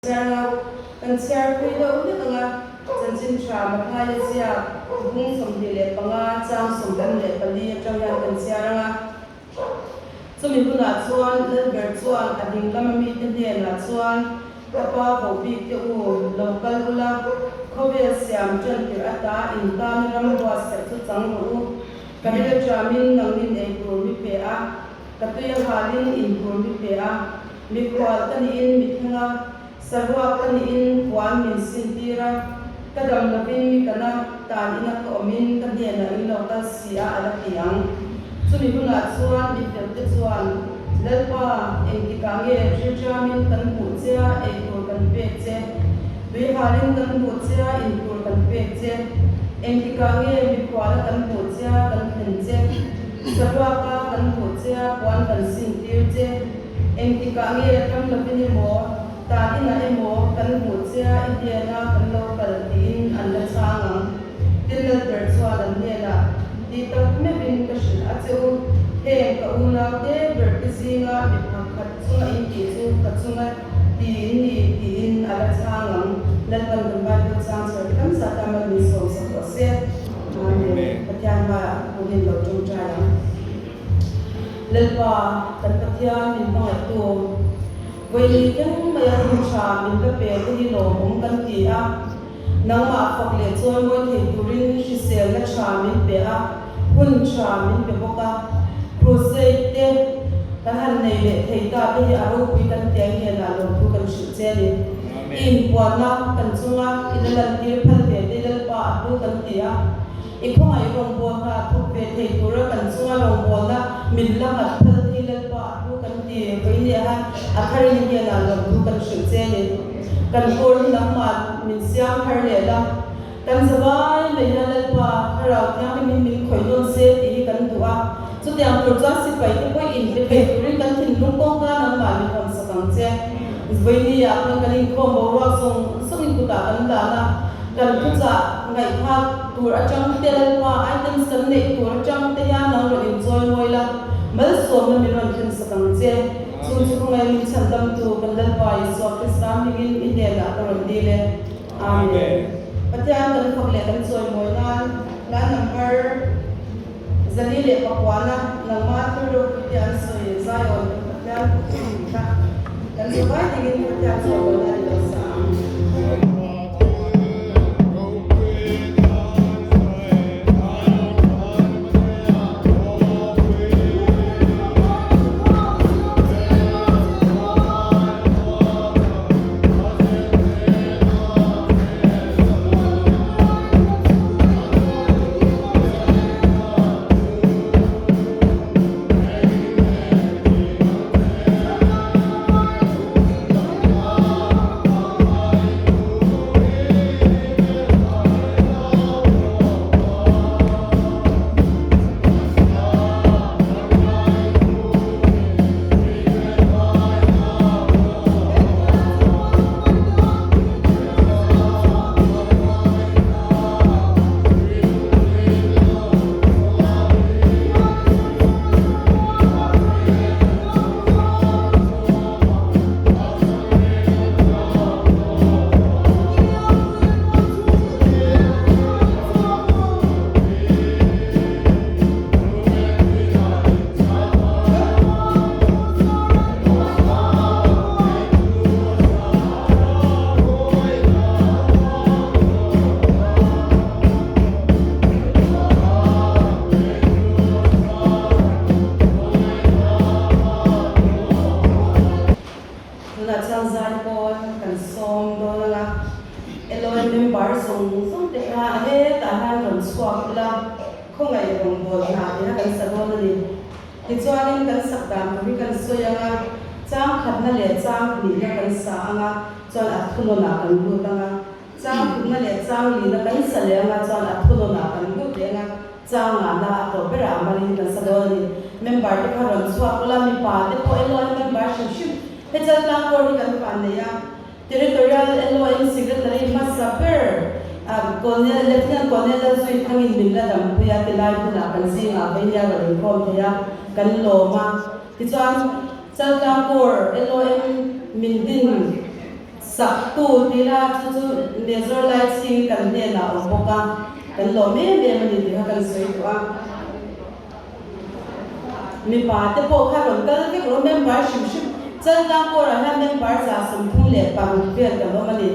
kan share pui do ni anga chanchin tra ma khai sia bung som de le panga chang som dan le pali atang yan kan share anga chumi huna chuan le ber chuan ading lam mi te de na chuan apa bo bi te u local ula khobe siam chan tir ata in tam ram wa se chu chang ru kadile tramin nang min ei tur mi pe a katuya halin in tur mi pe a mi kwal tan in mi thanga sarwa kan in wan min sintira kadam labin mi kana tan ina ko min ka de na in local sia ala tiang chumi huna chuan mi te chuan lalpa engki kange tramin kan pu chia ei tur kan pe che bi halin kan pu chia in tur kan pe che engki kange mi kwal kan pu chia kan phen che sarwa ka kan pu chia wan kan sintir che engki kange kam labin mo ta ina emo kan pu chia indiana kan local tin an la chang tin la ter chuan an ne la ti tak me bin ka shin a cheu he ka una te ber ti singa mi pakhat chunga in ti chu ka chunga ti in ala chang lan kan kan ba tu chang char kan sa ta ma mi so sa ko se ane patyan ba punin lo chung cha yang lalpa kan patyan min ma tu với những mấy anh cha mình đã về cái đi lò cũng cần gì à nắng mà phật lệ cho mỗi thì turin chỉ xem cái cha mình về à hun cha mình về bốc à process thế cái hành này để thấy ta cái áo quý cần tiền hiện là lồng thu cần sự chế đi in quan na cần chung à in lần kia phân về đi lần ba thu cần gì à ít không ai lồng buồn ha thu về thấy tu ra cần chung à lồng buồn na mình làm mặt phân đi lần ba thu cần gì với này ha akhari ni na lom tu kan shu che ni kan kor nam ma min siam har le la kan zawai me na le pa harau nya min khoi non se ti kan tu a chu tiang tur cha si pai ko in te pe ri kan thin lung kong ka nam ma ni kon sa kang che voi ni a kan in ko mo ro song in ku ta kan da na kan thu cha ngai kha tur a chang te le pa items kan ne tur chang te ya na ro enjoy moi la mal so ma mi ron khin sa kang che chung ngai min chan dam tu kan dal pa iso kristam in india la ron dile amen patyan kan phok le kan choi moi na number zali le pakwana nangma tu ro patyan soi zion patyan ta kan so vai tingin patyan so na ri sa territorial LOM secretary Masaper Lieutenant Colonel Sui Thangin Binla Dam Puya Tilai Puna Kan Singa Benya Garin Kom Thaya Kan Loma Tichuan Chalkapur LOM Mindin sak tu tila chu Nezerlight sing kan ne na boka kan lo me mani ti kan sei tu a mi pa te po kha ron kal ke ro member ship chal na ko ra ha member sa sam thung le pa ru pe ka lo mani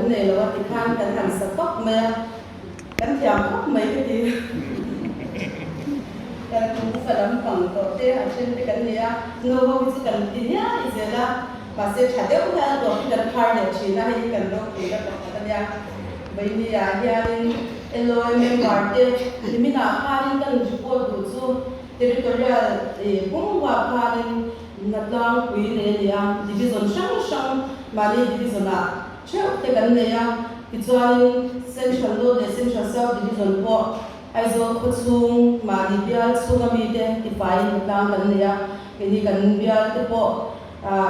kan nei lo ti khan kan han sa tok me kan thiam tok mai cái gì kan ku fa dam pang to te a chen te kan nia no ho chu kan ti nia izela ba se tha de u ha do kan phar le chi na hi kan lo ki ka kan ya bai ni ya hian eloi member te limina kharin kan support du chu territorial bung wa kharin natlang pui le nia division sang mali division a cheu te kan ne ya Ichuan Central Road le Central South Division po aizo khusung mali bial sungami te ifai natlang kan ne ya kini kan bial te po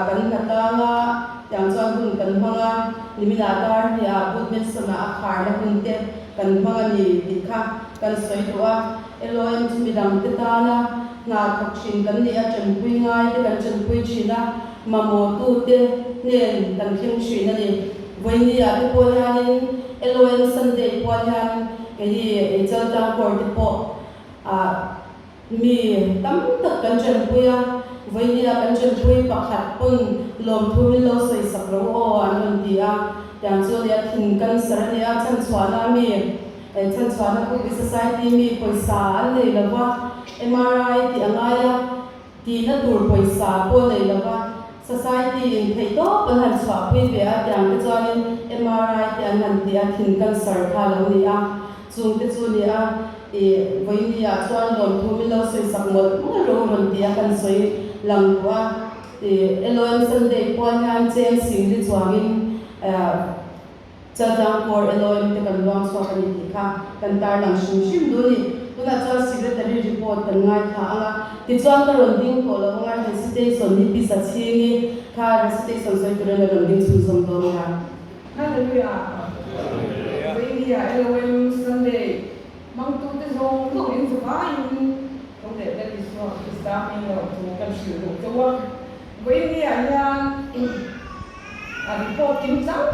kan natanga yang chuan hun kan hmanga limina dar ya budmen sana akhar na hun te kan hmanga ni dikha kan soitua eloem chimidam te ta na na thakchin kan ni a chen pui ngai te kan chen pui china mamo tu te nen kan thim thri na ni voini a te po hanin eloem Sunday po han kei echal ta kor te po mi tam tak kan chen pui a voini a kan chen pui pakhat pun lom thu min lo soi sak ro o an ti a yang chu ya thin kan sarania chan chwana mi chan chwana ko society mi poisa an nei lawa MRI ti angaya ti na tur poisa po nei lawa society in thei to pan han chwa pui be a yang ke chuan MRI ti an han ti a thin kan sar kha lo ni a chung te chu ni a voini a chuan lom thu min lo soi sak mo ro ron ti a kan soi lang wa eloem Sunday po han chen sing ri chuangin chadang kor eloem te kan luang chwa kan ti kha kan tar lang shim shim du ni tuna chuan secretary report kan ngai kha anga ti chuan ka ron ding ko lo ngai recitation ni pisa chingi kha recitation soi tu ron ron ding chu som do nga hallelujah hallelujah eloem Sunday mang tu te zong lo in su ba in không để đây là Islam in lo tu kan sử dụng cho wa với ni anya report kim chang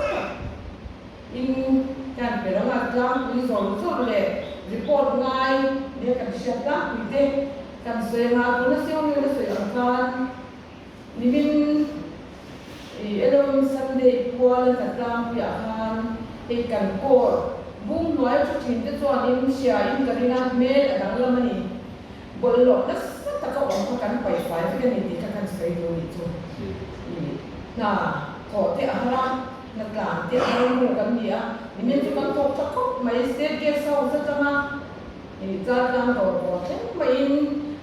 in kan pe ro ma tlang ku so so le report ngai dia kan siap dah ite kan se ma tu na siong ni se kan ni min eloem Sunday kuala katlang pia kan kan ko bung noi chu thin te chuan in sia in karina me adang lamani bollo na ta ka on kan pai fai ke ni ti kan sei do ni chu na ko te ahara na kan te ahara mu kan ni a ni men chu kan to ta ko mai state ke sau sa tama ni za kan ro ko te mai in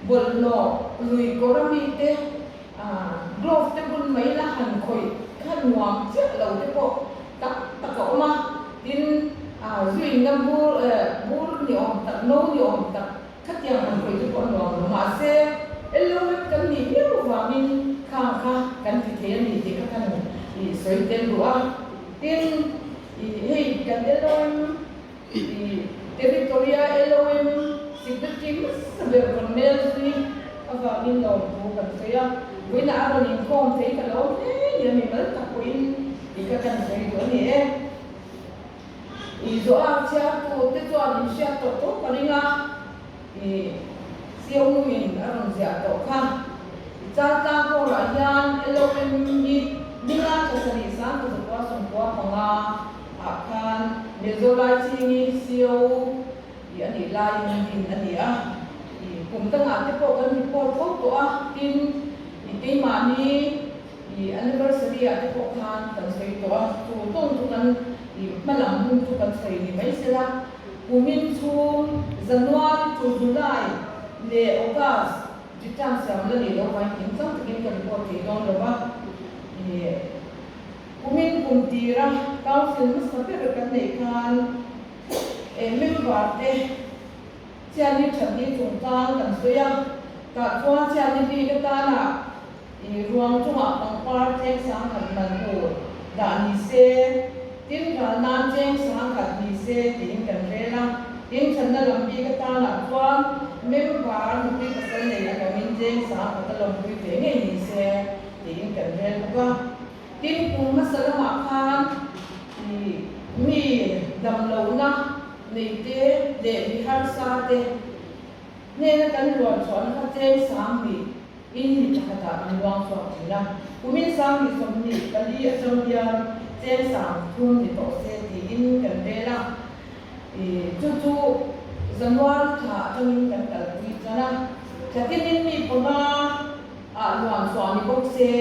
bollo lui ko rami te glove te bun mai la han khoi kan nuam che lo te po ta ka oma tin duy ngam bur ni om tak no ni om tak khát yang han khoi te po no ma se elo kan ni ni ro wa min kha kan ti the ni te ka kan ni soi ten ruwa tin hei kan eloem territoria eloem sigdatim saber kon mel ni ava min lo tu kan saya wina aron in kom thei ka lo ya mi mal ta ko in ka kan sei do ni zo a chia tu te chuan in sia to paringa siêu min aron sia to kha cha ta ko ra yan eloem ni dinga cha sari sa to ko som ko panga akan mezola chingi siêu ani lai min ani a kum tanga te po kan report ko to a tin i ma ni anniversary a te po khan kan sei to a tu tong tu kan malam hun tu kan sei ni mai sela kumin chu January to July le August jitam sam la ni lo wa kin sam kin kan report ti don lo ba kumin kum tira council mas pa per kan nei khan member te chiani thani chung tang kan soya ka thwa chiani bi ka ta na ruang chunga pangpar cheng sang kan man ho da ni se tin ga nan cheng sang kan ni se tin kan rela tin chan na lam bi ka ta na thwa member nu ti ka san nei ka min cheng sang ka lam bi te nge ni se tin kan rel ba tin kung masalama khan mi dam lo na nei te de bi har sa te ne na kan luan chon ka cheng sang mi in ni ta ta an luang so thina kumin sang mi som ni kali a som ya chen sang thun ni to se ti in kan re la chu January tha tangin kan kal pi chana chatin in mi pama luan so ni bok se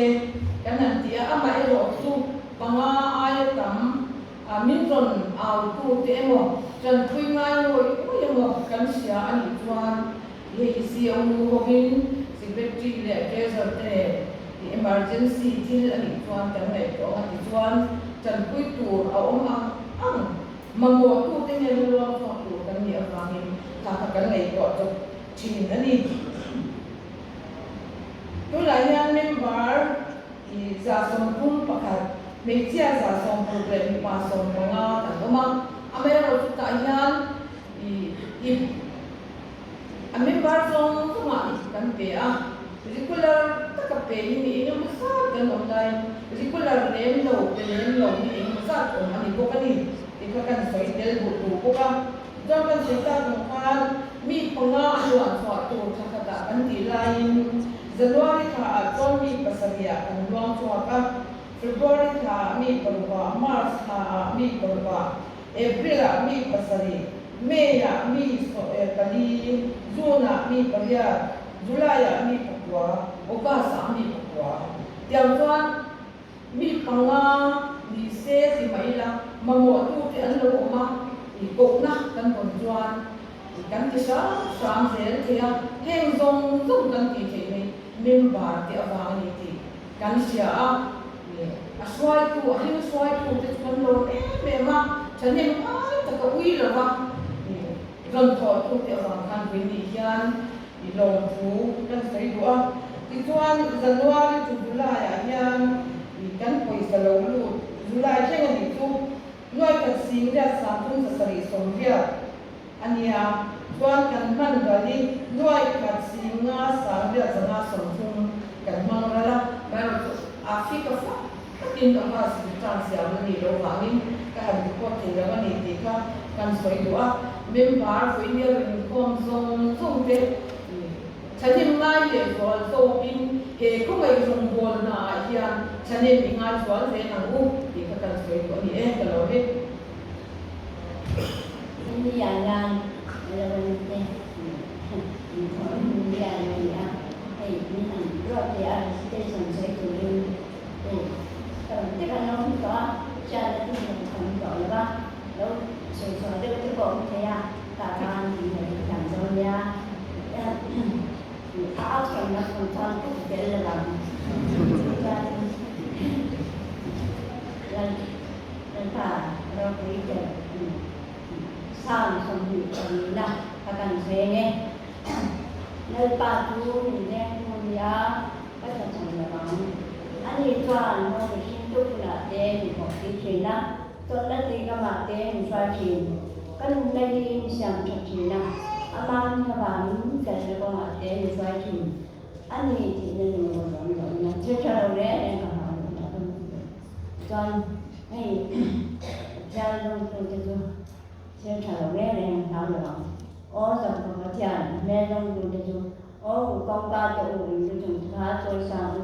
kan an tia ama e ro chu panga ai tam min ron au tu te mo chan pui ngai no mo kan sia ani chuan ye si au hovin secretary le treasurer te emergency thil ani chuan kan nei to ani chuan chan pui tur a om ang mamo tu te ne lo so tu kan ni awangin ta kan nei to to thin ani tu la yan member za som pum pakhat mấy chia giả song program pa song nga ta ma amera ro ta yan member song kuma kan pe regular ta ka pe ni no sa kan online regular name lo ni sa ko ani ko kan ni ka kan soi del bu ko ka jam kan se ta ko kan mi panga luan so to ta ka kan ti lain January ka ton mi pasaria kan luang so ka February tha mi parwa, March tha mi parwa, April mi pasari, May mi pali, June mi palia, July mi pakwa, August mi pakwa. Tiang tuan mi panga di se si maila mamo tu ti an lo ma I ko na kan kon tuan kan ti sa sam se ti ya heng zong kan ti ti ni member ti awang ni ti kan sia aswai tu ahin aswai tu te kan lo me ma chanin ai ta ka ui la wa ron tho tu te awang kan vi ni hian I long tu kan sai do ti chuan January to July hian I kan poi sa lo lu July chen ni tu noi ka sing ra sa tung sa sari som via ania chuan kan man ga ni noi ka sing nga sa via sa nga som tung kan man ra la ba ro Africa fa tin ang mas chance ya ni lo wangin ka han ko te la ni ti ka kan soi do member for India in kom zong te chanin ngai le zol so in he ko ngai zong bol na hian chanin mi ngai zol ze na u ti ka kan soi do ni ka lo he ni yang yang la ni te ni yang yang ai ni an ro te a station sai tu ni tất cả nó không có cha đã tin là không có là ba đâu sửa sửa được cái bộ thế cả ban thì phải làm rồi nha áo choàng nó còn thon cái là làm lần cả rồi cái giờ sao không bị gì nào ta cần về nghe nơi ba chú thì nghe không nhá các thằng chồng là bằng anh đi qua nó phải xin chúc là tên một cái chuyện đó tôi đã đi các bạn tên xoay chuyện cái này đi xem thật chuyện nào anh mang các bạn cái này các bạn tên xoay chuyện anh đi thì nên một là chưa cho đâu đấy nên các bạn cho hay cha luôn tôi chưa cho đâu đấy nên thảo luận ở trong cái chuyện nên luôn tôi ở công ta tôi dùng khá tôi sao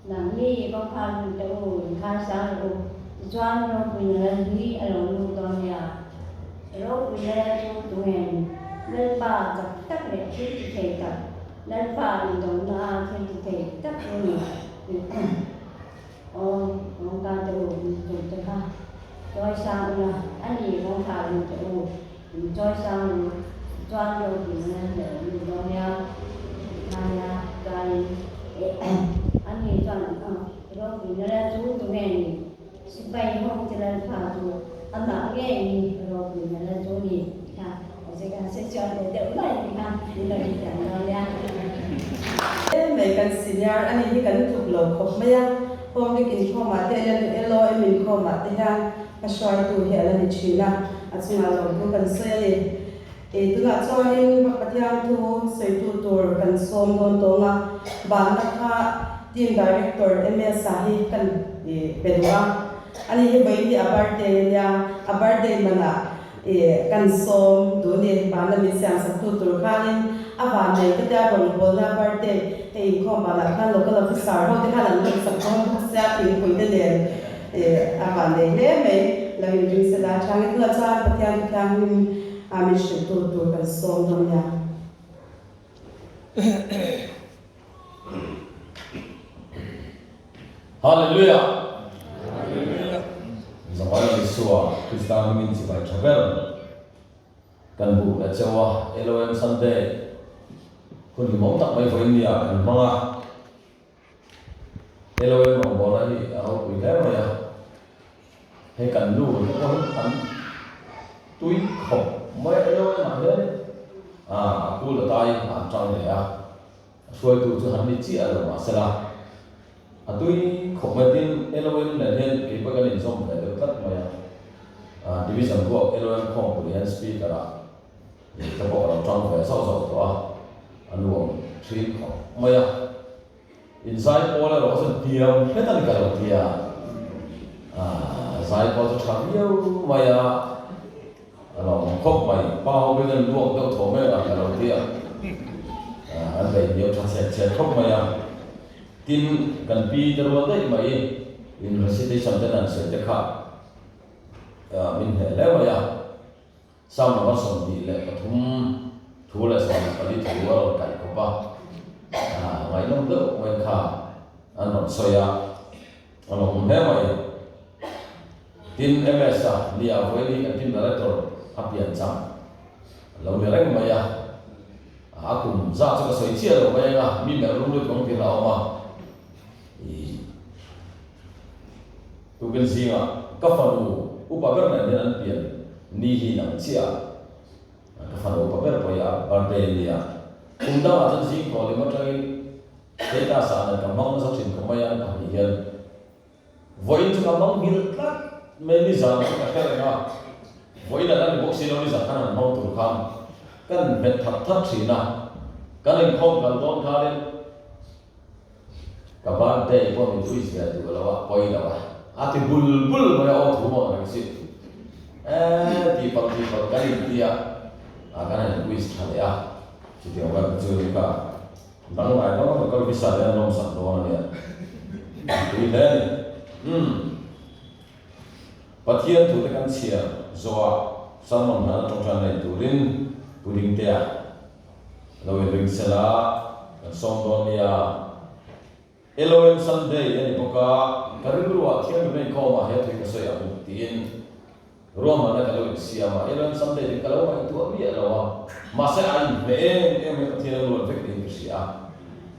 làm gì có khăn cho người khá sáng rồi choan rồi mình là gì ở luôn đó nhà rồi mình là chúng tụi mình nên bà tập tất để chứ thể tập nên bà mình懂得thì thể tất luôn ông ta cho dùng cho ta cho sao là anh gì không phải mình cho sao choan rồi mình là để mình đó nhà nhà cái anh nghĩ rằng rồi mình ra chú tụi này bay không cho nên phá chú anh bảo nghe rồi mình ra chú gì sẽ cho để đỡ lại ha để lời chẳng đâu nha mấy cái senior anh ấy cái chụp lầu không mấy hôm đi kinh không mà thế là lo em mình không mà thế ha cái xoay tụi hệ là đi chuyện là chúng ta làm cái cần xe tụi là cho anh bắt đầu thu xây tụi tour cần xóm đồn đồn à bạn đã ha team director MS Sahi kan pedua ani he bai di abarte mana kan som do ne bana mi sam sa tu tur khalin awan ne ka ta bol bol na abarte e ko bala kan local officer ho de halan sa ko sa ti ko de le akan de he mai lain ring se la chang la cha pathian thang ami shi tu kan som dom ya Hallelujah. Zawai Yeshua Krista min si bai travel kan bu la chawa Elohim Sunday kun ki mong tak mai foi nia kan manga Elohim mong bola hi au kui le ma ya he kan lu ko an tui khop mai Elohim ma le aku la tai an chang le ya suai tu chu han ni chi a lo ma sala atui khomatin Elohim le hen ke pagalin som le tat maya division ko Elohim khom ko yan speaker a ta bo ra tang fa so so to anu three ko maya inside all are also tiam hetan ka lo tia sai ko to thang yo maya alo khop mai pa ho be gan luok to tho me la ka lo tia an be yo tha se khop maya tin kan pi terwa dai mai university samdan se dekha min he le ya sam ma som di le pathum thula sa pali thua kai ko ba mai nom do mai kha an soya an he mai tin ms ni a voi ni kan tin director apian chang lo le reng mai ya akum za cha ka soi chia lo mai ga mi me rum lu kong pi la ma tu kan singa kafanu upaber na dan pian ni hi nang chia kafanu upaber pa ya birthday dia unda ma tan sing ko le ma trai data sa na ka mong sa chin ko ma ya ka hi hian voin chu ka mong hil tlat me ni za ka ka na voin na dan box ni za kan mong tu kham kan bet thap thap thina kan en khom kan don kha le ka ba de ko mi tu is ga tu la wa poi la wa ati bulbul maya o thumo na si ti pal kali dia agana quiz thale ya ti dia ga chu ka dang lai no ka bisa ya nom sa do na ya ti le pathian tu te kan chia zoa samon na tong chan nei turin puring te ya lo ring sela som do ya Elohim Sunday yani boka karibruwa thiam me ko ma he thik so ya tin roma na kalo siama Elohim Sunday de kalo ma tu ami alawa ma sa ai me me thiam lo fek de sia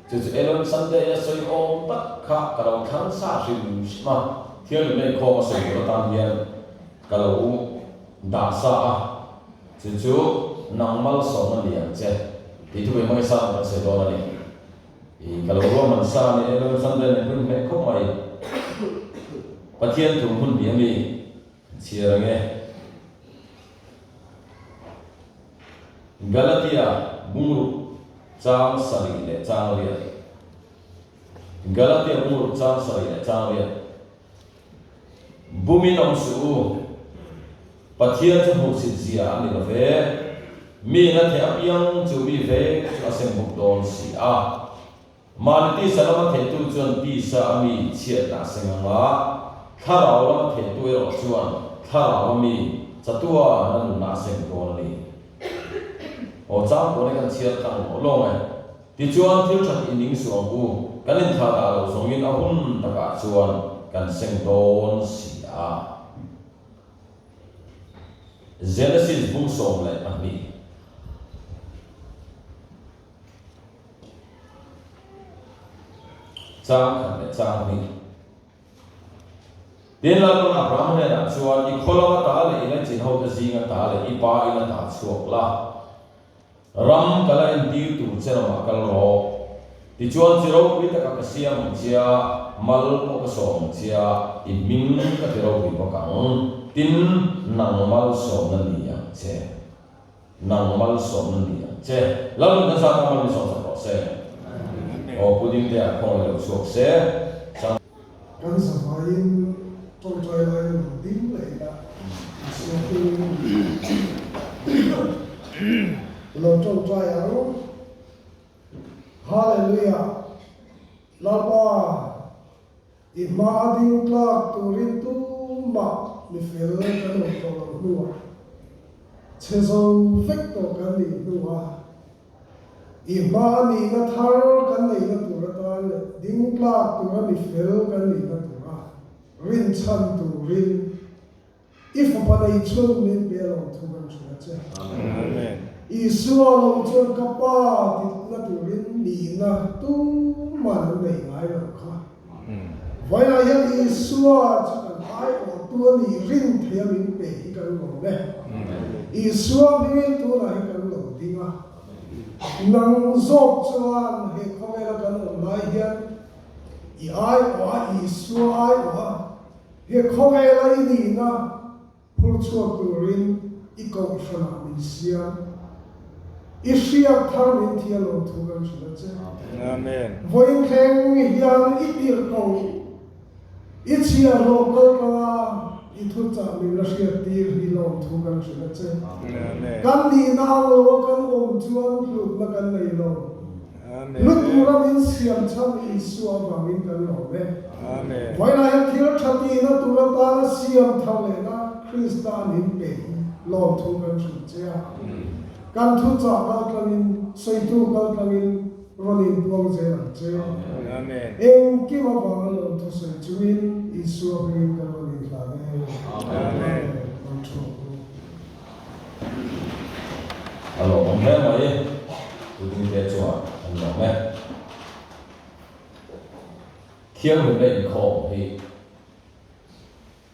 chu Elohim Sunday ya so om tak kha kalo khan sa rim ma thiam me ko ma so ro tam hian kalo da sa chu nangmal so na liang che ti tu me mai sa ma se do na ni kalau Roman sa ni Elohim Sunday ni pun me ko mai pathian tu pun bi mi chia nge Galatia bungru chang sari le chang ria Galatia bungru chang sari le chang ria bumi nom su pathian tu hu si zia ni la ve mi na the apiang chu mi ve chu asem buk don si a Manti salama thetu chuan ti sa ami chia ta senganga tharau lama thetu ero chuan tharau mi chatua nan na seng don ni o chang ko ne kan chia tang lo ngai ti chuan thil that ining suang ku kanin tha da lo songin ahun taka chuan kan seng don si a Genesis bung som le ani chang kan chang ni den la lo na Abraham ne na chuan I kholama ta le ina chin ho ta zinga ta le I pa ina ta chuak la ram kala in ti tu chera ma kal ro ti chuan zero wi ta ka siam chia mal ko ka som chia I ming ka zero wi ko kang tin nang mal som na ni yang che nang mal som na ni yang che la lo na sa ka mal ni som sa ko se o puding dia khong lo suak se kan samain tong trai lai lo ding le da so lo tong trai aro hallelujah la ba ima ding tlak turin tu ma mi fel kan lo to lo nuwa chezo vek to kan ni nuwa ima ni na thar kan nei na tura ta ding tlak tura mi fel kan ni na tura rin chan turin if pa nei chung nin pe lo thu kan chuna che amen isua lo chon ka pa ti na turin ni na tu man nei ngai lo kha vậy là hiện Isua chỉ cần hai ở tua ni rin theo mình về cái lỗ này Isua mình tua là cái lỗ đi mà năng dốc cho anh hệ không phải là cái lỗ này hiện ai quá Isua ai quá hệ không phải là cái gì na phun chuột tua rin ít câu chuyện mình xiêm ít xiêm thằng mình theo lỗ thu gần chuyện chứ amen vậy khen hiện ít điều câu ít chia lô câu là ít thu chạm mình là chia tiền đi lòng thu gần chuyện đó chứ căn đi nào lô căn ôm chuan lụt là căn này lô lúc tu ra mình xiêm chăm Isua và mình căn lô đấy vậy là hiện thiếu chặt đi nó tu ra ta là xiêm thằng này là Christian hình bể lòng thu gần chuyện chứ căn thu chạm là mình xây tu là mình Ronin buông dễ làm chứ. Amen. Em kia mà bằng lòng thu sợi chuin Isua bên cái Ronin là này. Amen. Alo, ông nghe mà đi. Tôi tin thế chúa, anh nói nghe. Khi mình lên khổ thì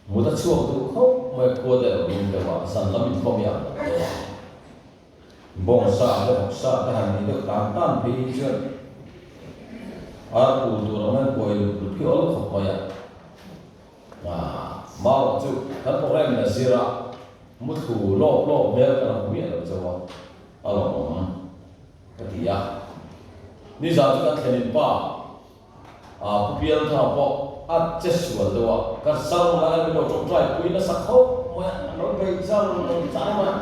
một ta chúa tôi không mà qua đây là mình cái bảo sản lắm mình không nhận. Bông sa cái học sa cái hàng này được tan phi chưa ở cụ tụ nó mới quay được phiếu lúc học coi mau chú các bộ em là gì ra một thủ lọ bé cái nào cũng biết được chưa alo cái gì đi ra chúng ta thấy ba biên thảo bộ chết sủa rồi cái sau là cái đồ trộm trai quý nó sắc khóc mà nó gây ra nó trái mà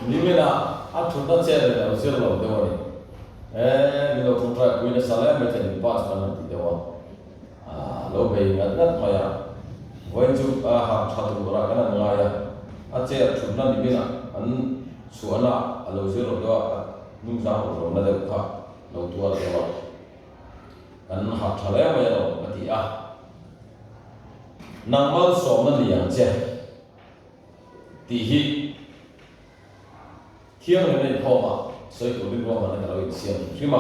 như vậy là chúng ta chơi là ở dưới lầu đâu rồi, mình đâu không phải quý nó sao lại mấy thằng ba trăm năm thì đâu lâu về ngắt ngắt mà vậy chú học chặt tu ra cái này ngay chơi chúng ta đi bên anh xuống là lâu dưới lầu đó nung ra rồi nó được khác lâu tua là đâu anh học chặt lại mà đâu cái gì nang mal số nó liền chơi thì hi thiêng này này khó mà soi tụi mình qua mà nó là xiêm chứ mà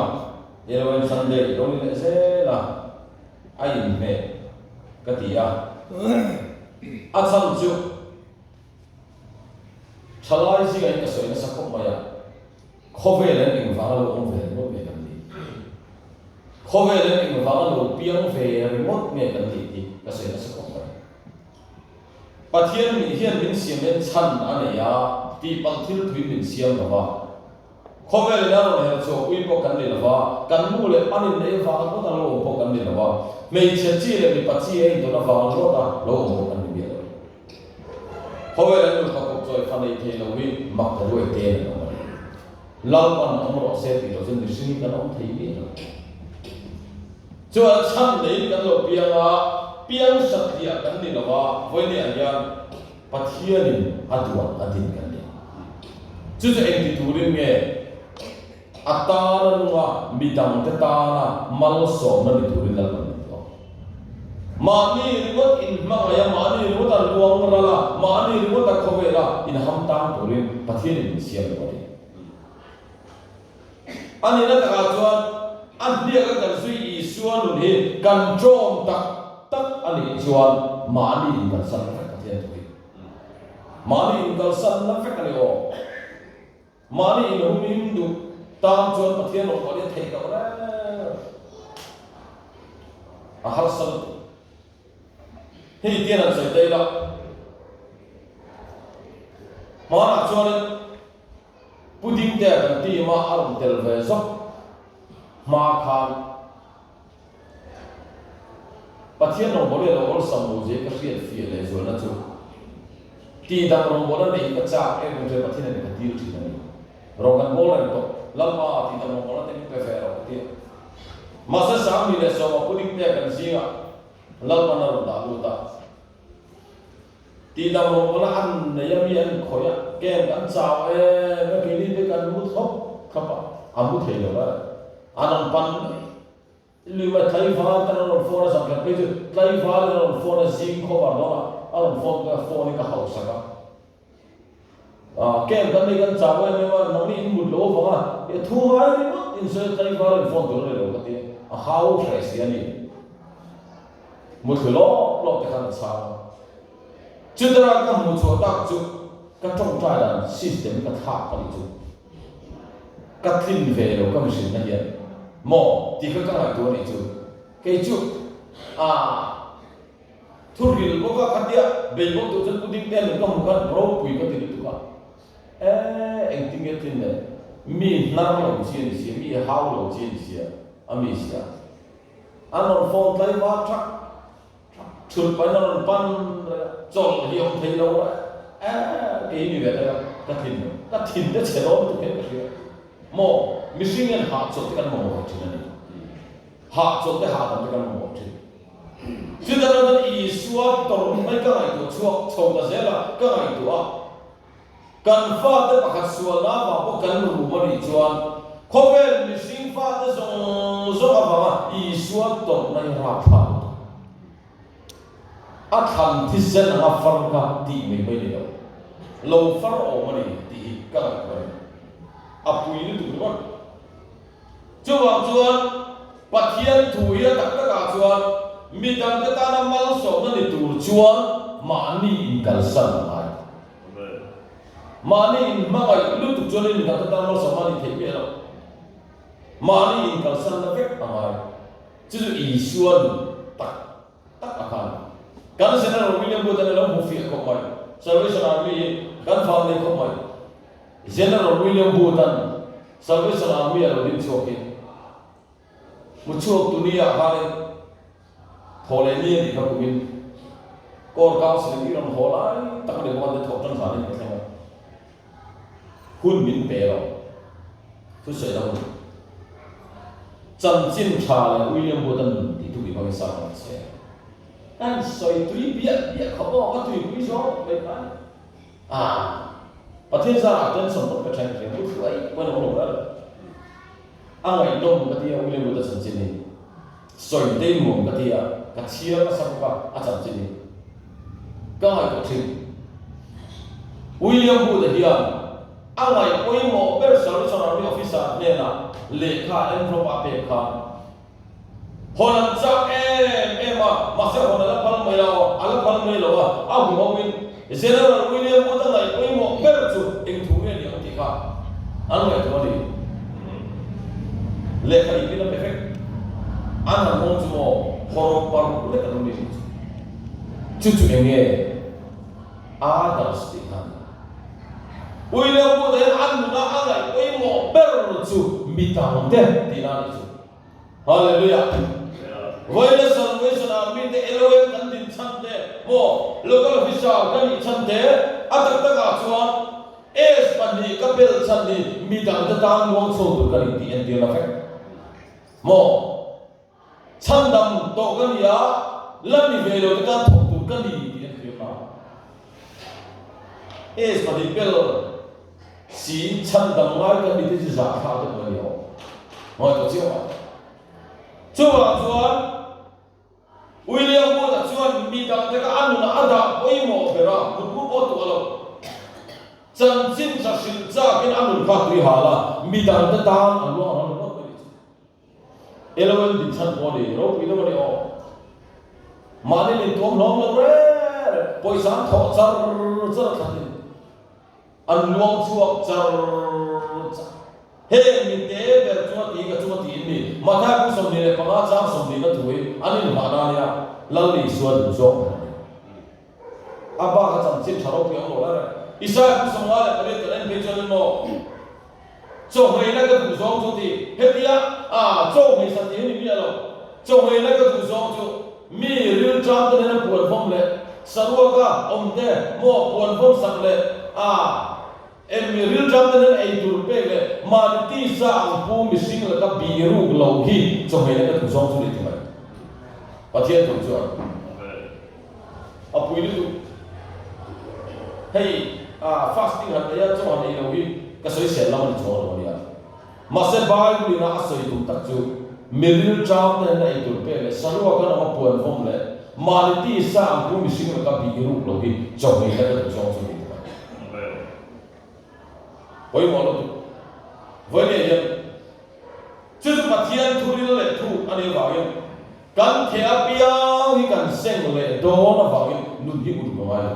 giờ mình Sunday rồi mình sẽ là ai mẹ cái gì chăm chú chalai gì cái soi nó sắc không mà khó về lên mình vào đâu không về nó về làm gì khó về lên mình vào đâu biếng về mình mất mẹ làm gì thì cái soi nó sắc không mà bà thiên mình xiêm mình chăn anh này ti pal thil thui min siam lawa khovel na ro he cho ui po kan le lawa kan mu le panin le wa ko ta lo po kan le lawa mei che chi le mi pa chi e do na wa lo ta lo po kan le lo khovel na ko ko choi fa nei the lo wi mak ta ro te na ma lao pan am ro se ti lo jin ni sini kan om thei ni lo cho cham nei kan lo piang satya kan ni lawa voi ni aya pathianin aduan adin kan chú anh đi tu đến nghe, ta là nua midang te ta na mal so na đi tu đến là cái mani riwat in mangaya mani riwat ta luang ra la mani riwat ta khove la in ham tam tu đến pathian in siam lo đi anh ấy ta chuan anh biết cái cần suy Isua luôn đi cần trộm tắc anh ấy chuan mani in cần san phải pathian tu mani in cần san nó phải cái gì mani in hum hindu tam chuan pathian lo ko le thei ka ra har sal hi tian an sai dai la mana chuan puding te kan ti ma arum tel ve zok ma khan pathian lo bo le lo sam mo je ka fiat fi le zo na chu ti dang ro bo na nei ka cha e mo je pathian ne ka ti ru thi na Rogan bolan to lama ti ta mo bolan te pe fe ro ti masa sam ni le so ma pudik te kan singa lal mana da lu ta ti da mo la an ne yami an khoya ke an chao me ke ni de kan mu thop khapa amu thei lo ba anan pan lima thai fa tan on phone sa ka pe thai fa on phone sing kho ba do on phone ka hau sa ka kem kan ni kan chao me ma nang ni mu lo fa e thu ha ni mo in se thai fa on phone do le lo ka ti a how fresh ya ni mu lo lo te kan chao chứ đó là cái một số tác dụng các trong trại là system các tháp cái dụng các thiên về rồi các mình sử dụng hiện mỏ thì các cái tuổi này dụng cái dụng thu hút một cái khát địa về một tổ chức quyết định tên là một cái pro quỷ cái gì đó anh tin cái tin này mi nam lòng chiến sĩ mi hao lòng chiến sĩ Asia anh on phone lấy vào chắc chụp bài nó pan chọn hiểu thấy đâu đấy cái gì vậy đó cái thìn đó sẽ đó được cái gì mò missing and hard chọn cái mò chứ này hard chọn cái hard cái mò chứ chứ đó là ý xóa tổ mấy cái này của chuộc chồng là sẽ là cái này của cần pha tới bạc xóa lá và có cần đủ mà đi chuan không phải missing pha tới giống mà ý xóa tổ này ra pha tham thi sen nga phar ka ti me me le lo phar o mani ti ka ka apui ni tu kon chuwa chuan pathian thuia tak ka chuan mi dang ka ta na mal so na ni tur chuan ma ni in kal san mai ma ni in ma ai lu tu chuan ni ka ta mal so ma ni the pe lo ma ni in kal san na vek amai chu i suan tak akan kan General William Booth na lang mufi ko mai Salvation Army kan family ko mai General William Booth Salvation Army alo din choki muchok dunia hare thole ni di ka kumin kor council ni ron holai tak de ko de thok tan sa ni thema hun min pe lo tu sai da chan chin cha le William Booth ti tu bi ba sa ma che anh soi tùy biết không có tùy quý số vậy phải và thiên gia trên sân một cái tranh thì cũng vậy quan trọng lắm anh ấy đông cái gì William Booth sân trên này soi tên một cái gì cái chia nó sao cả sân trên này cái này có chuyện William Booth thì anh ấy ôi một bên sở cho nó đi office nên là lệ khá em không phải bề khá Honan cha em mà sẽ honan là phật mới lo, anh phật mới lo à, ông ông mình, General William Booth này, ông một bé chú, anh thu về đi ông đi cả, anh nói thôi đi, lệ khai ý là perfect, anh là mong chú mò, horror park lệ cái đó đi, chú em nghe, others đi han, William Booth này anh này, ông một bé chú, mita ông thế, đi nào đi chú, Hallelujah. Với là Salvation Army de Elohim kan din chante mo local official kan ni chante atak taka chuan es pani kapel chani mi dang ta tang wang so tu kan ti en dia la fek mo chandam to kan ya lam ni velo ta kan thok tu kan ni ti en dia ma es pani pel si chandam ngai kan ni ti za kha ta ma yo mo to chiu chuan William Booth chuan mi dang te ka anu na ada oi mo bera bu po tu alo chan chin sa sin cha kin anu kha tri hala mi dang te tang alo alo ko ni Elohim din chan po ni ro pi do ni o ma ni tom long lo re poi sang tho char char kha ni an luang chuak char he mi te ber chuan ti ni ma tha ku som ni le pa nga chang som ni na thui ani ma na ya lal ni suan du zo aba ka chang chin tharo pi ang lo la isa ku som la le ka len pe chuan mo cho hei na ka du zo chu ti he dia cho hei sa ti ni mi lo cho hei na ka du zo chu mi ril chang ta na puan phong le sarwa ka om te mo puan phong sak le em mi ril jam den ai dur pe le ma ti sa ang pu mi sing la ka bi ru lo hi cho he la ka tu song chu ni mai pathian tu chuan apui tu hey fasting han ya chu han ei lo hi ka soi sel lam ni chon lo ya mase bai ku na asoi tu tak chu milil cham ne na ei tu pe le sarwa ka na puan vom le maliti sa ang pu mi sing ka bi ru lo hi chong ni la ka chong chu ni oi mo lo voi ne ya chu pathian thu ri le thu ani wa ya kan thea pia hi kan seng le do na wa ya nu hi u ma ya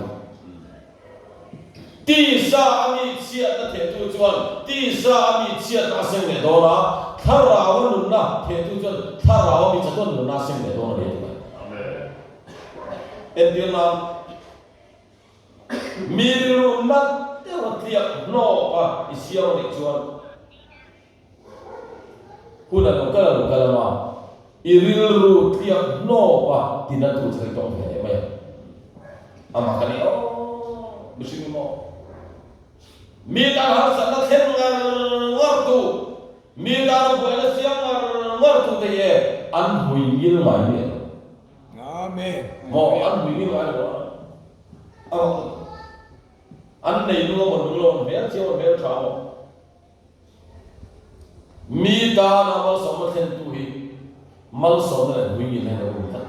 ti sa ami chia ta the tu chuan ti sa ami chia ta seng le do na thara wa nu na the tu chuan thara wa mi cha ton nu na seng le do na le amen en dia na mi ru na te wa tia no pa isia wa ni chuan kuna no kala ma iril ru tia no pa tinatu thai tong he mai ama kani o bising mo mi ta har sa na khen ngar tu mi ta ro la siang ngar tu de ye an hui ngil mai ni Amen. mo an hui ngil mai lo an nei nu mo nu lo me chiao me tha mo mi ta na mal som khen tu hi mal som na hui ngil na ro ta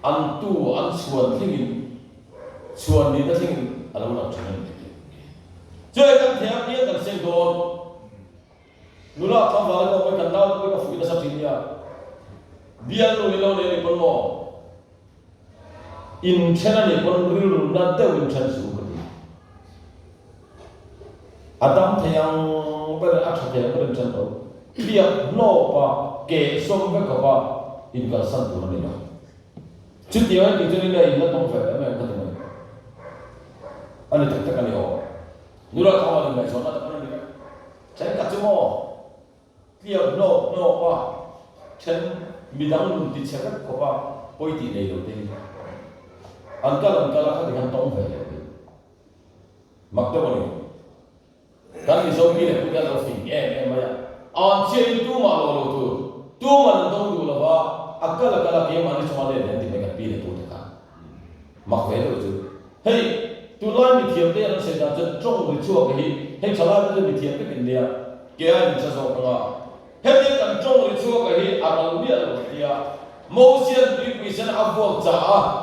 an tu an chuan thingin chuan ni ta thingin alo na chuan chơi kan thea pia kan seng don nula tham wala ko kan dau ko ka fu na sa tinia dia lo le lo le pon mo in chena ni pon ril na te win chan su ko ti adam theyang ba a tha thea ko chan do pia no pa ke som ba ka ba in ka san tu ni na chu ti ai ti ni na in na tong fa ma ka ti ani tak tak ani o nura kawa ni mai sona ta ni chen ka chu mo pia no pa chen mi dang lu ti che ko ba poi ti nei lo te angkala ka dengan tong fa mak to ni kan ni so ki le ku ya lo fin ma ya an che tu ma lo tu ma nan tong du lo ba akala kala ke ma ni chwa le ti me ka pi le tu ta mak ve lo chu hey tu lai mi thiam te an se da chen chong ri chuo ka hi he chala te mi thiam te kin dia ke ai ni cha so ka he te kan chong ri chuo ka hi a ra mi a lo dia mo sian ri pi sen a bo cha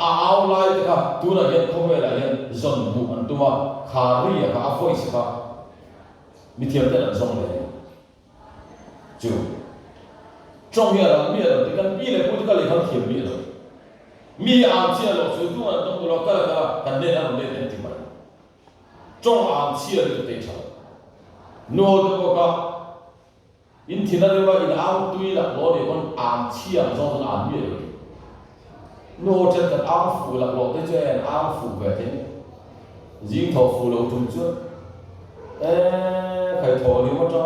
a au lai te ka tu na hen ko ve la hen zon bu an tu ma kha ri ya ka a foi se ka mi thiam te an song le chu chong ya la mi a lo te kan pi le pu ka le kan thiam mi lo mi am chia lo su tu an tong lo ka kan ne na le ne ti ma trong am chia le te cha no de ko ka in thina de wa in am tui la lo de kon am chia zo ton am mi le no chen ka am fu la lo de che am fu ve te jing tho fu lo tum chu khai tho ni mo cha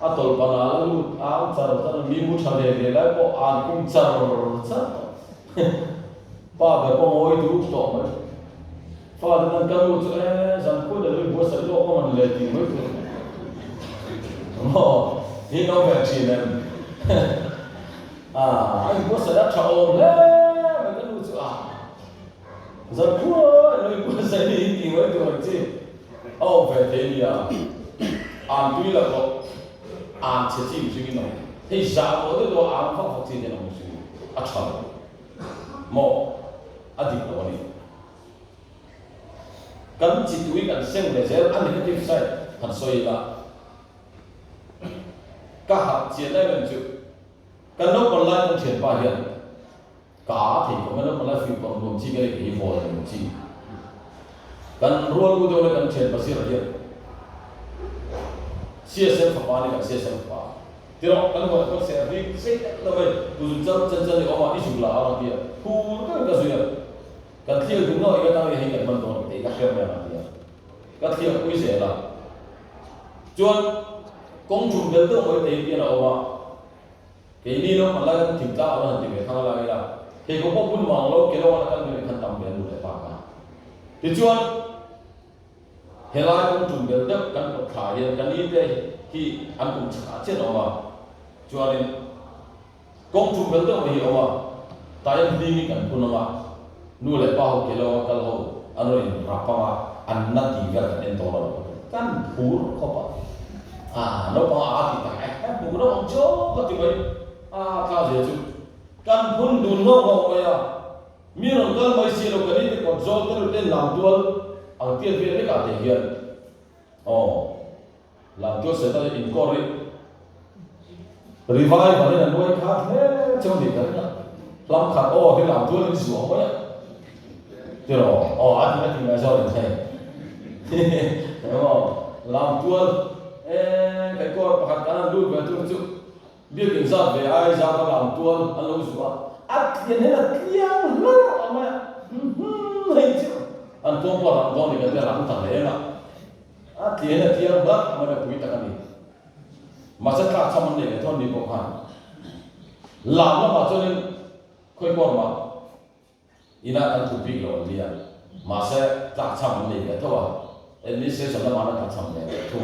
a tol pa na lu am cha ro ta mi mu cha de la ko an kum cha ro cha pa be ko oi du to ma fa de nan ka lu chu zan ko de lu bo sa lo ko man le ti mo mo hi no ve chi nen ai bo sa da cha o le ma ka lu chu zan ko lu bo sa ni ti mo to chi au ve te ni ya an tu la ko an che chi chi ni no he sa mo de do an fa fa chi de no chi a cha mo adik lo ni kan chi tui kan seng le zel an negative side kan soi la ka ha chi lai ben chu kan no kon lai kon chen pa hian ka thei ko no kon lai fi kon rom chi ge ki vo le chi kan rual u do le kan chen pa si ra hian CSM fa pa ni kan CSM pa tiro kan ko ko se ri se la bai bu zam chen chen le ko ma ni su la ara dia hu ka su ya kan thiel du no i ka ta hi kan man don te ka khem ya dia ka thiel kui se la chuan kong chum bel to oi te dia la wa ke ni no ma la kan thim ta wa ti me thang la la he ko pun mang lo ke lo na kan me khan tam bel le pa ka ti chuan helai kong chum bel de kan ko tha ye kan ni te hi an kum cha che no ma chuan công chủ bên đó thì ông tại em đi mình cần phun mà nu lại bao kilo kalau anh nói rapa mà anh nát thì việc anh to rồi kan phun không nó bao thì tại phun nó không chỗ có thì vậy cao gì chứ kan phun đun không vậy mi rồi kan mấy xí rồi cái này còn gió cái tên làm tuôn ang tiền về cái cả thể hiện làm tuôn sẽ tới incorrect revive vào đây là nuôi khác hết trong gì đấy làm khác thì làm tuôn lên xuống vậy thế rồi anh thì là do để thầy đúng không làm tuôn cái con bạc cái ăn luôn về tuôn chút biết kiểm soát về ai ra nó làm tuôn ăn lâu xuống tiền này là kiang lắm mà hay chứ anh tuôn qua làm tuôn thì cái làm thằng đấy mà tiền là kiang lắm mà được quý ta cái gì mà sẽ khác trong vấn đề này thôi đi bộ hành làm nó mà cho nên khơi con mà ina ăn thụ vị rồi đi mà sẽ khác trong vấn đề này thôi em đi sẽ cho nó mà nó khác trong vấn đề này thôi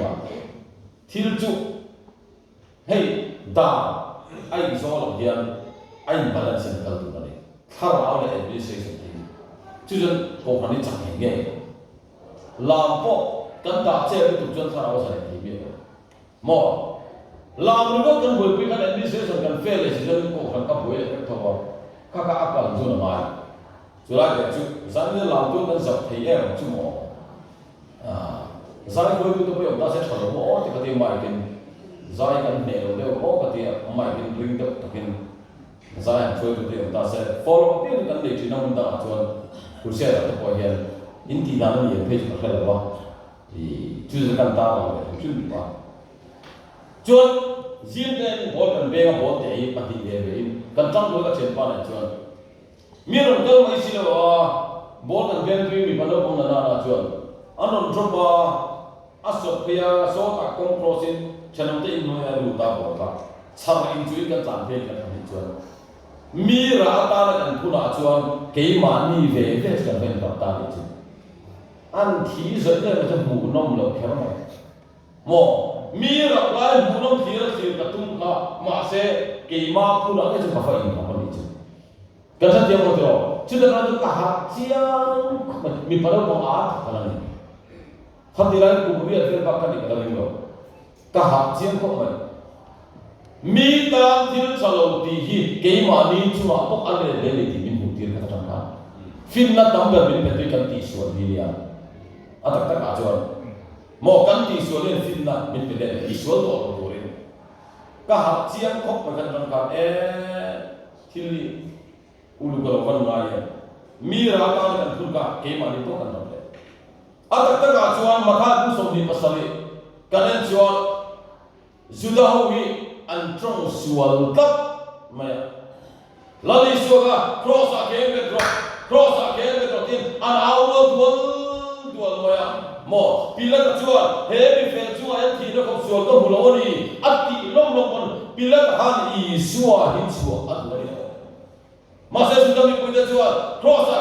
thiếu chú hey da anh do làm gì anh balance sinh cái tụi này thao áo này em đi sẽ gì chứ dân cổ phần đi chẳng hề nghe làm bộ cần đạt chế cái tụi dân thao áo sẽ thì biết mò làm được cái buổi cái này đi sẽ cần phê là dân cổ phần các buổi này cái thôi các áp lực cho nó mai cho lại cái chú sáng như làm tôi cần dập thấy em chú mò sáng cuối tôi bây giờ ta sẽ thở mỏ thì có thể mai cái giải cái này rồi đều có thể mai cái ring được cái giải hàng chơi thì ta sẽ follow up cái này chỉ nông ta cho tôi sẽ là cái hiện in thì là nó nhiều page mà khai là bao thì chưa cần ta là chưa được bao chọn riêng cái bộ cần về cái bộ để bắt đi về cần trong đối các chuyện quan này chọn miễn là cái mấy xí là bộ cần về thì mình bắt đầu bằng là chọn anh nói trong ba Sophia số các công process channel thế in nói là đủ ta bảo là sau in chui cái sản phẩm cái thằng chọn mi ra ta là cần phụ nữ chọn cái mà ni về cái sản phẩm đặt ta đi chứ anh thì dẫn đến là cái mù nông lộc kéo này mò mi ra lại mù nông thì là sự tập trung cả mà sẽ cái mà phụ nữ cái chúng ta phải in vào đi chứ cái thứ tiếp theo chứ đừng nói chúng ta học chiang mi bắt đầu bằng cái này không thì lại cũng biết cái bác cái này là gì đâu cả học chiang không phải mi ta thì là lâu thì cái mà ni chúng ta bốc ăn để thì mình muốn tiền cái thằng nào phim là tấm gần mình phải cái tỷ số gì à tất cả cho một cái tỷ số lên phim là mình phải để tỷ số đó rồi cả học chiang không phải cái thằng nào thì ulu kalau kan ngaya mi ra ka kan thun ka ke ma ni to kan le tất cả chuan matha ku so ni pasali kanen chuan judawi an trong sual kap maya lali suga cross a ke drop tin an aulo dual maya mo pila ka chuan he bi fel chuan an thi no ko sual ka hulo ni ati long kon pila ka han i suwa hin suwa at maya mà sẽ chúng ta bị quên chưa cross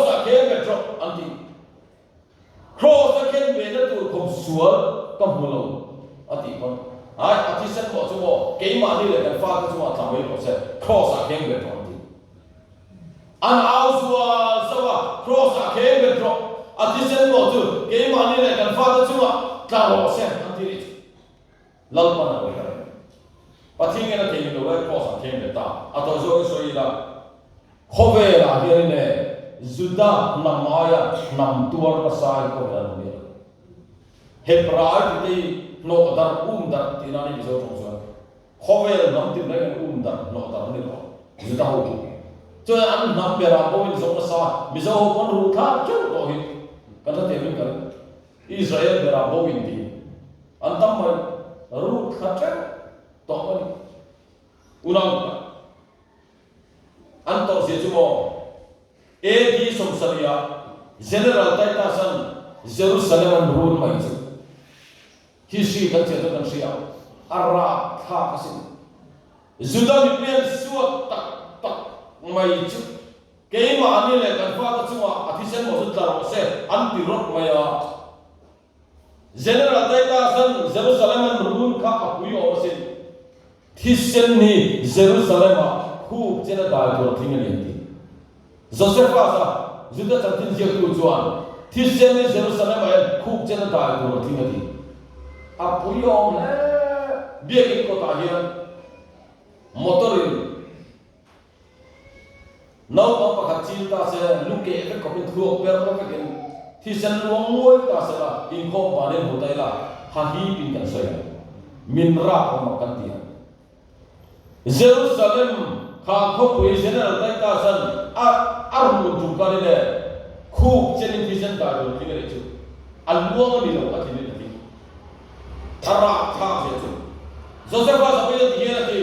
a kênh drop anti cross a kênh về nó tụi không xuống cầm hồ lô anti con anti sẽ bỏ cho bỏ cái mà đi là cái pha cái chúng ta làm cái sẽ cross a kênh drop anti an áo xua sao cross a kênh drop anti sẽ bỏ cho cái mà đi là cái pha cái chúng ta làm sẽ anti đi lâu mà nào vậy và thiên nhiên là thiên nhiên đối với cross thiên nhiên ta, à tôi rồi所以là khó về là hiện nay Juda nằm maya nằm tuar cái sai có về là gì Hebrai thì nó dar dar thì nó đi bây giờ trong số khó về là nằm tìm lấy cái dar nó đi đó Juda hậu cho nên anh nằm về là bôi trong cái sai bây giờ họ còn rút thắt chứ rồi cái đó thì mình cần Israel về là bôi thì anh tâm mình rút thắt chứ tao unang antor se jumo edi somsaria general taitasan Jerusalem rule mai chu history kan che kan sia ara tha kasin juda mitlen suat tak mai chu ke ma ani le kan fa ka chuma athisen mo su tar se anti rot maya general taitasan Jerusalem rule ka apuyo osin thi sen ni Jerusalem a khu chena dai to thing ni ti Joseph sa juda chantin je tu chuan thi sen ni Jerusalem a khu chena dai to thing ni a puyom le biakin ko ta hian motorin nau pa pakhat chil ta se luke ke ko pin thuok per lo ke gen thi sen luang ngoi ta se la in kho ba ne hotai la ha hi pin kan soi min ra ko ma kan ti Jerusalem kha kho pui general tai ta san ar mu tu ka ne khu chen thi sen ta do thi ne chu al luang ni lo ka thi ne ti ara kha se chu Joseph sa pe ti ne ti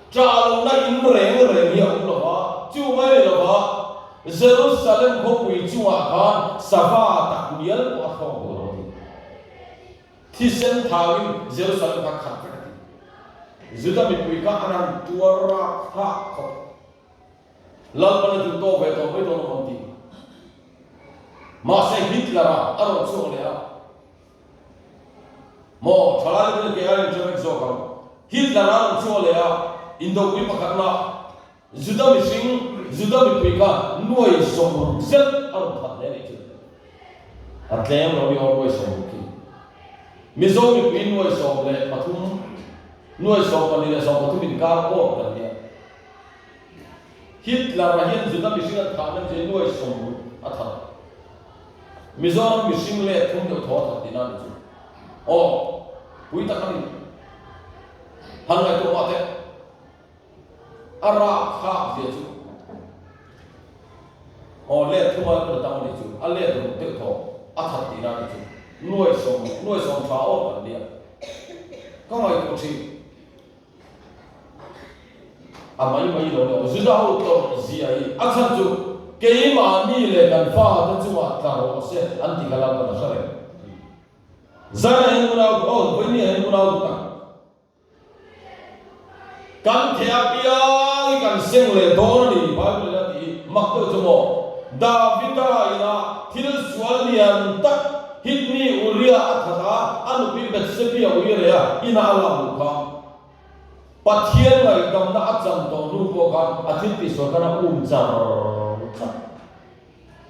cha lo na in reng reng ya lo ba chu mai lo ba Jerusalem ko pui chu a khan safa tak nial ko kho lo thi sen thawin Jerusalem ka khat ka ti juda mi pui ka anan tuara ha kho lal pan tu to ve to no ti ma se Hitler aro chu le a mo thalai ke ya ni chome zo ka Hitler aro chu le a indo pui pakhat na juda mi sing juda mi pui ka nuai som zel aro phat le ni chu atlem lo bi nuai som ki mi zo mi pui nuai som le pathum nuai som ka ni le som pathum in kar ko kan ya Hitler ra hian juda mi sing tha na je nuai som a tha mi zo mi sing le thum de tho tha ti na ni chu o pui ta kan han ngai to ma te ara kha je chu o le thuma ko ta ni chu a le do te tho a tha ti na ni chu nuai som tha o kan dia ka mai ko chi a mai lo le zu da ho to zi ai a khan chu ke ma ni le kan fa ta chu wa ta ro se an ti kala ta na sare zara hen muna o voi ni hen muna ta kan thea pia kan seng le don ni bible la ti mak to chumo Davida ina thil swal lian tak hitni uria athara anu pi betsepia uria ina ala kha pathian ngai dam na acham to nu ko kan athil pi so kana char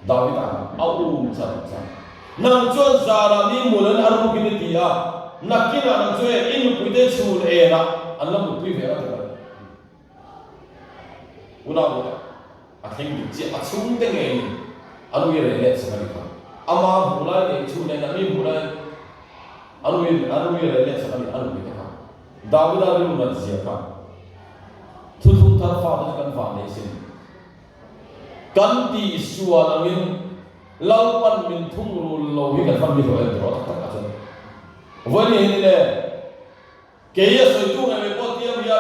Davida char nang chuan zara ni mulan arbu kini tia nakina nang chue in puide chul e na anlam pui ve ra ta una bo a thing ji a chung te nge anu ye le sa ni ka ama bulai ne chu ne na mi bulai anu ye le sa ni anu be ka Davida ru na ji ka thu thu thar fa da kan fa ne sin kan ti suwa angin lau pan min thung ru lo hi kan fan mi ho en ro ta ka chen voi ni le ke ye soi tu ngai po tiam ya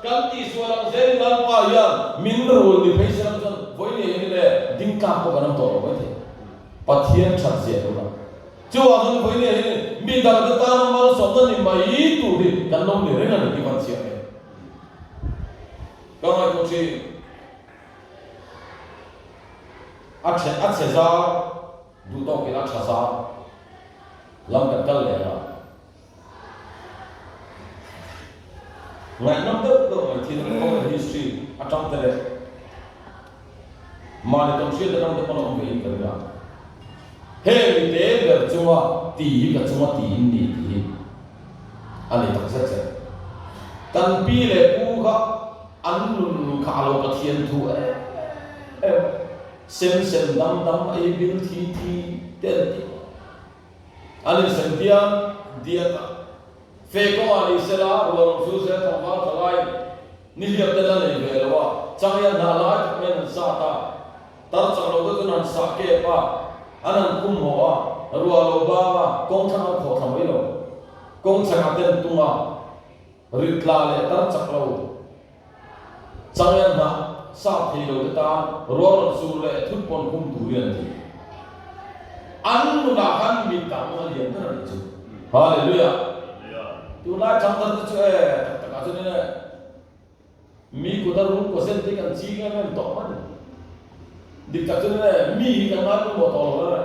kan ti suwa lang zen lang pa ya min ru ni phei sang san voi ni le ding ka ko kan to ro the pathian chat je ro na chu wa san voi ni mi da ta ta ma so ta ni mai tu ri kan long ni re na ni van sia ne ka mai ko chi Akse za du to ke la cha za lam ka kal le la ngai nam de to mai thi no history atang te ma ne tom shi de nam de kono ngai ka ga he mi de ga chuma ti ga chuma ti ni ti ani tak sa che tan pi le pu ga an nun kha lo ka thien thu sem dam ai bil thi tel ti ali santiam dia ta fe ko ali sela ro su se ta ma ta lai ni liap de la nei ve lo chang ya na la men sa ta tar chang lo de nan sa ke pa anan kum ho wa ru lo ba ba kong thang kho tham lo kong chang ten tu ma rit la le tar chak lo chang ya na sa thi lo ta ro su le thut pon kum tu rian ti an na han mi ta ma lian na ri chu hallelujah tu la chang ta chu e ta ka chu ne mi ko da ru ko sen ti kan chi ga men to ma di ka chu ne mi ka ma ku mo to lo na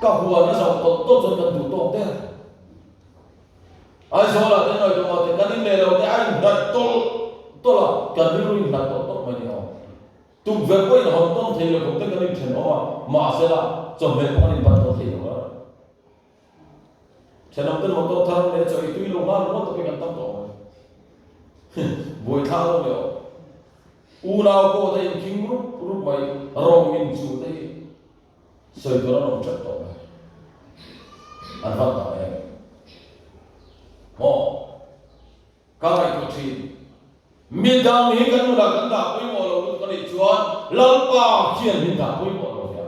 ka huwa na sa to to chu kan tu to te ai zo la te noi to ma te kan le lo te ai dat to la kan ri ru na to ma ni ho tu ve ko in hom tom thei lo ko te kan chen o ma se la cho me ko ni ba to thei lo chen om ten mo to thang le cho i tu lo ma lo to pe kan tam to boi tha lo le u na ko te king ru mai ro min chu te soi to ra no chat to an va ta e mo ka ai ko thi mi dang hi kan nu la kan da poi mo lo ko ni chuan lam pa khian min da poi mo lo ya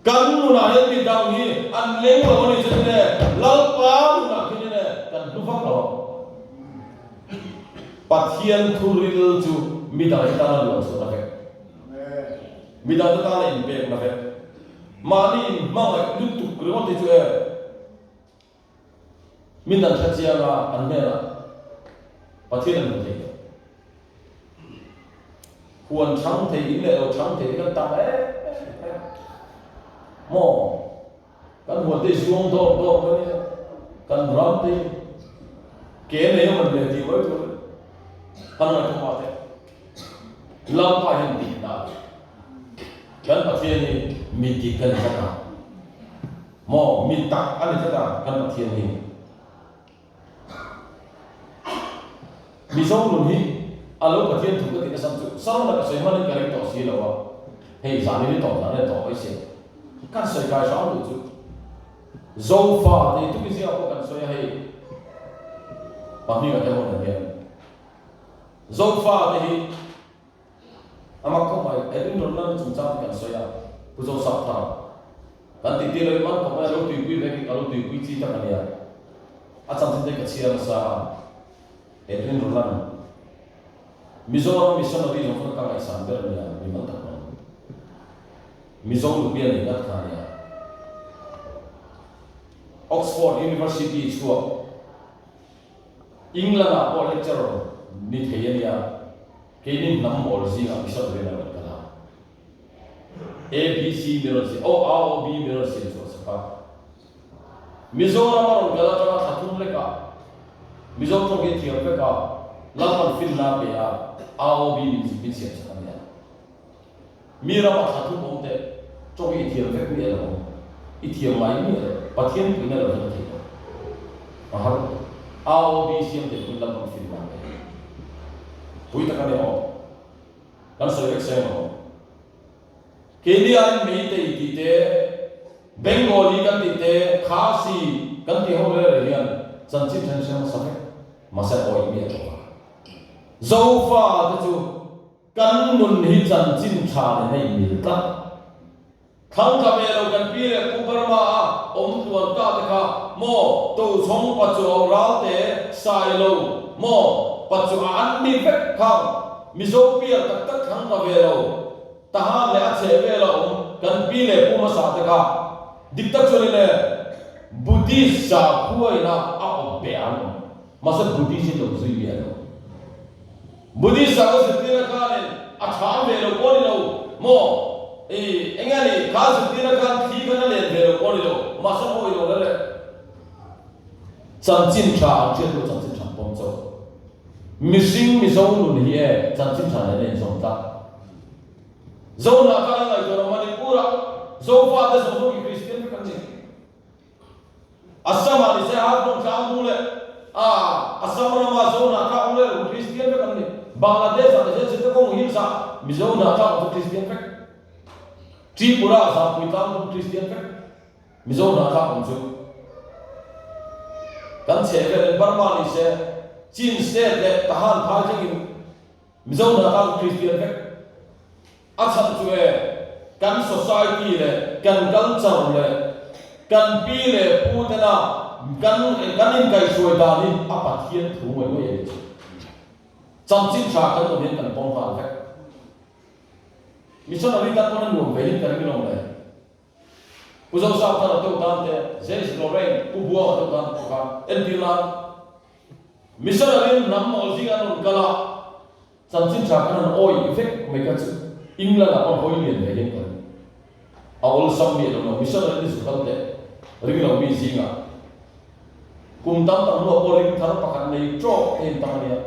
kan nu na he mi dang hi an leng lo ni chen ne lam pa nu na khin ne kan nu fa lo pathian thuril chu mi dang ta na lo so na fe mi dang ta na in pe na fe ma ni ma ngai lu tu kro te chu e min dang cha chia ga an me la pathian an thei huan thang thei in le lo thang thei kan ta e mo kan huan te suang do ni kan ram te ke ne man le ti wai tu kan na to pa te lam pa hin ti na kan pathian ni mi ti kan ta na mo mi tak an ta ta kan pathian ni mi song lu hi alo pathian thu ka ti sam chu sang na ka sei man ka ri to si lo wa hei za ni to za ne to ai se kan sei kai sa lu chu zo fa ni tu ki sia ko kan so ya hei pa mi ka te mo na zo fa ni ama ko mai edin ron na chu cha kan so ya pu zo sa ta kan ti ti lo man ko ma lo tu kui ve ki alo tu kui chi ta kan ya a cham tin ka chia sa edin ron na Mizoram missionary of the Kaka Sandra, Mimata. Mizoram Bian in that Kanya. Oxford University School. England or lecturer, Nithania, Kanin Namor Zina, missionary of Kala. ABC University, ROB University was a car. Mizoram or Galata Hatum Leka. Mizoram get your Pekka. Laman Finland be ROB business kanya. Mira ma thatu bomte chogi ithir vek ni elo. Ithir mai ni pathian pina lo thati. Ahar ROB siam te kun laman Finland. Pui ta kane ho. Kan so vek se ho. Kenya mi te ite Bengali kan te Khasi kan te ho le rian sanchit than se ma sa masa oi mi to. Dẫu pha thế chú căn muốn hít chân chín trà này mil ta khang cả về đâu căn pi lệ Uberma ông tuan ta thế cả mo tu sống bắt chú rau thế sai lâu mo bắt chú ăn mi phết khang mi dẫu pi tất tất khang cả về đâu ta ha lẽ sẽ về đâu căn pi lệ Puma sa thế cả đích tất cho nên Buddhist sa khuây na áp bèn mà sao Buddhist đâu duy biệt đâu Buddhist sa ko sitina kan atham ve lo ko ni lo mo anh ni ka sitina kan thi kan le ve lo ko ni lo ma sa ho lo le chan chin cha che lo chan chin cha pom cho mi sing mi zo lu ni e chan chin cha ne zo ta zo na ka na ko Manipura zo fa de zo ki Christian kan ni asama ni se ha ko cha mu le asama ma zo na ka u le Christian kan ni Bangladesh ada je ko hil sa Mizo na ta ko Christian fek Tripura sa Kuitam ko Christian fek Mizo na ta ko chu kan che ve Burma ni se Chin state le tahan pha jing Mizo na ta ko Christian fek a chan chu e kan society le kan culture le kan pi le pu te na kan in kai suai da ni a pathian thu mai mai Chăm chín trà kan to hian kan pom hal vek missionary kan to nan nuam vein kan mi long le uzo sa ta to tan te zeis lorraine u bua to tan to ka entila missionary nam ol ji an kala chăm chín trà kan oi vek me ka chu ingla la on hoi lien vein kan awol sam mi lo missionary su kan te ring lo mi zinga cùng tâm tâm lo boring thằng bạc cái này cho em tâm này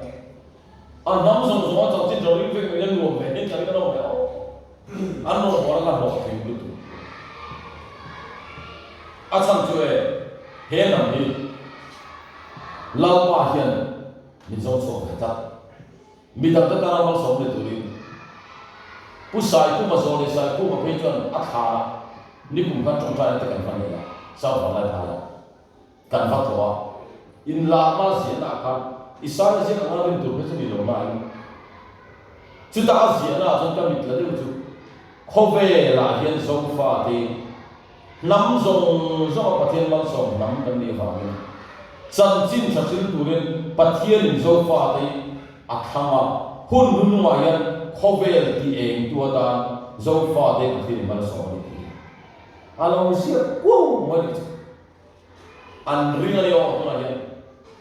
anh nắm xong xong trong trên rồi về người dân ngồi về nên cái đó phải anh nó bỏ ra bỏ thì được anh sang chơi hè năm đi lao ba hiền mình sống sống phải thật mình đặt tất cả mọi sống để tụi mìnhผู้ชายผู้มาโซนเลยชายผู้มาพิจารณาอัฐานี่ผมกันจงใจแต่กันฟังเลยนะสาวฟังอะไรพายกันฟังตัวอินลามาเสียหน้ากันอิสราเอลเสียกันอะไรเป็นตัวไม่ใช่มีลงมาจุดอาเซียนนะจนกำลังจะเรื่องจุดเขาเวลาเห็นสงฟาดีน้ำส่งประเทศมันส่งน้ำกันดีฟังเลยจันจินชัดจินตัวเรื่องประเทศสงฟาดีอัฐาหุ่นหุ่นวายันเขาเวลที่เองตัวตาโจฟ้าเด็กที่มันสอนดีอันนั้นเสียกู้มาดิอันเรื่องอะไรออกตัวนั้น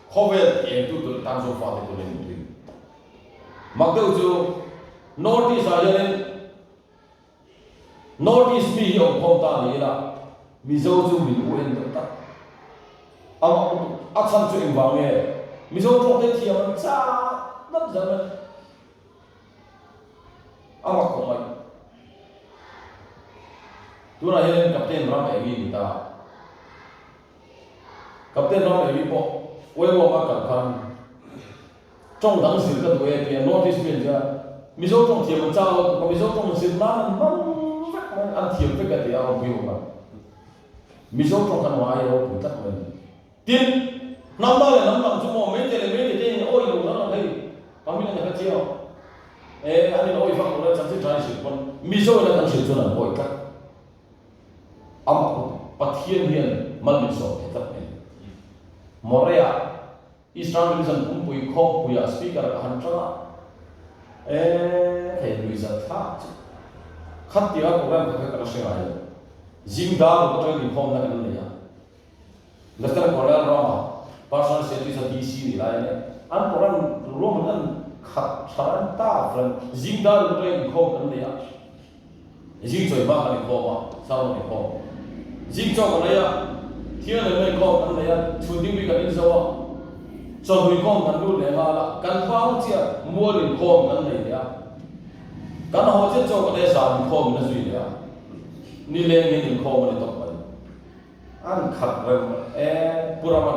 เขาเวลเองตัวตาโจฟ้าเด็กตัวนี้ดีมักเดี๋ยวจูโน้ติสอะไรเนี่ยโน้ติสมีอย่างของตาเนี่ยนะมีโจจูมีอุเอ็นตัวตาอัศจรรย์จุดวางเนี่ยมีโจตรงที่เทียมมันจ้านั่นจะมันawak komai tu na helen kapten ram evi kita kapten ram evi po we wo ma kan kan trong dang sil ka tu e pe notice pen ja mi zo trong thiam cha ko mi zo trong sil na man an thiam pe ka ti a bi ho ma mi zo trong kan wa yo pu tak men tin nam da le nam dang chu mo me te oi lo na thei pa mi na ka chiao anh nói với ông là chẳng thể trái sự con mi rồi là đang chịu cho làm bội cắt ông bắt thiên hiền mà mình sợ thì tất nhiên Morea Islamism cũng bùi khó bùi speaker hành trang thầy bùi giật thác khát tiếng của em phải cái sinh ai zing đa của tôi thì không là cái này là cái Korea Roma personal secretary DC này lại anh của em Roma anh khát sáng ta phần dính đa được tôi không cần đấy à dính trời mát là không à sao mà không dính cho cái này à thiên là mình không cần đấy à chủ tính bị cái gì sao à cho mình không cần luôn đấy mà là cần bao nhiêu mua được không cần đấy à cần họ chết cho cái đấy sao mình không là gì đấy à ni lên nghe mình không là tốt vậy anh khát rồi pura mà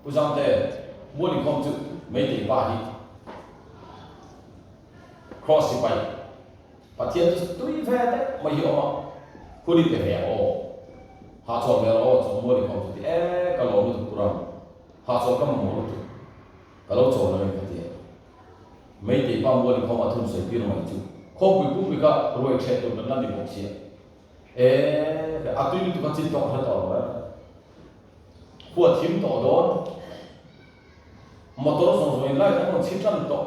pusam thế mua được không chứ mấy tỷ ba đi crossไปประเทศตุ้ยแพ้แต่ไม่ยอมคุณนี่เป็นแบบโอ้หาชอบแล้วโอ้สมมติของที่ก็ลองดูตัวเราหาชอบก็มั่วดูก็เราชอบนั่นเองที่ไม่ได้ปั๊มวันนี้เขามาทุ่มเสียพี่น้องจู่เขาไปปุ๊บก็รวยเช็ดตัวนั้นดีกว่าเสียอัตุยนี่ตัวก็จิตตกให้ต่อเลยหัวทิ่มต่อโดนมอเตอร์ส่งไล่ทั้งหมดชิ้นจันต่อ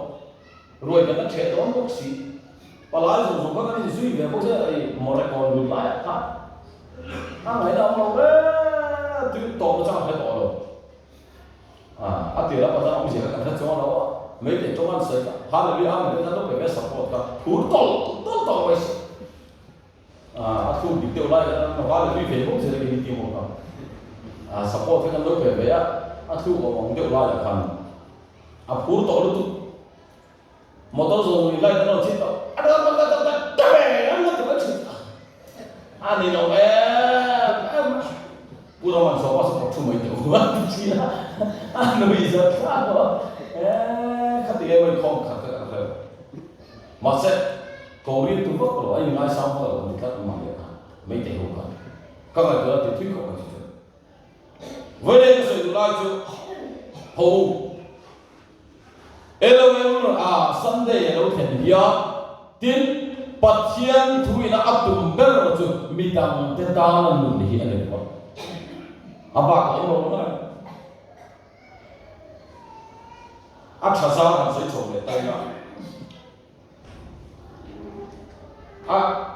รวยกันนักเทรดร้อนพวกสีปลายส่งก็กันที่ซุยแบบพวกเจ้าไอ้มอเตอร์คอนดูไล่ครับไหนเราตื่นต่อมาจ้างให้ต่อเลยตีแล้วก็จะเอาเสียกันถ้าจ้างเราไม่ได้จ้างมันเสียกันหาเลยหาเลยถ้าต้องไปแบบสปอร์ตกันถูกต่อไปสิถูกดิเดียวไล่กันหาเลยพี่เพื่อนพวกเจ้ากินกี่โมงกันสปอร์ตกันต้องไปแบบถูกเอาของเดียวไล่กันถูกต่อเลยถูกmotor zong nilai tanah cinta ada apa cinta ani no pura man sopa sopa cuma itu Cina anu bisa apa ketika mereka kata masa Korea tu kalau ini ngai sama kalau mereka memang yaไม่ได้รู้กันก็ไม่เกิดที่ที่เขาไม่ใช่วันนี้ก็สุดท้ายจุโหSunday hello then ya tin pathian thui na atum ber chu midang te ta na nun hi ane ko aba ko no na a thaza na sai chong le tai na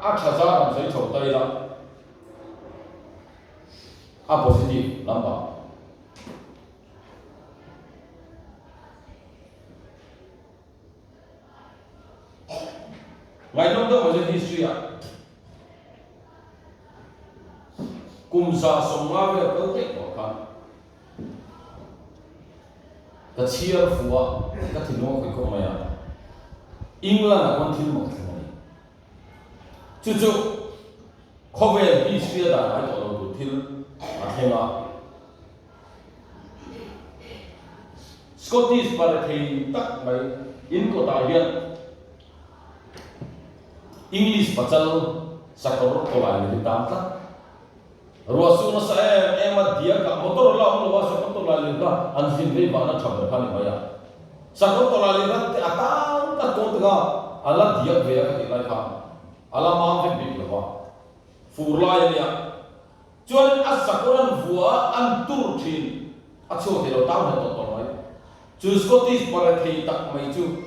a thaza na sai chong tai na a positive number ngày năm đó là history à, cùng sa sống qua về đâu thích của con, ka cheer fuwa ka thino ko ko maya England na kon thil mo thini chu khovel bi sia da ai to lo thil a thema Scottish parthei tak mai in ko ta hian English pachal sakor ko lai ni tam tak ruasu na sa ema dia ka motor la on wa sakor to lai ka an sin ve ba na thab kha ni maya sakor to lai ra te ata ta to ga ala dia ve ka ti lai kha ala ma ve bi lo wa fur lai ya chuan a sakoran vua an tur thin a chu te lo ta na to mai chu Scottish parthei tak mai chu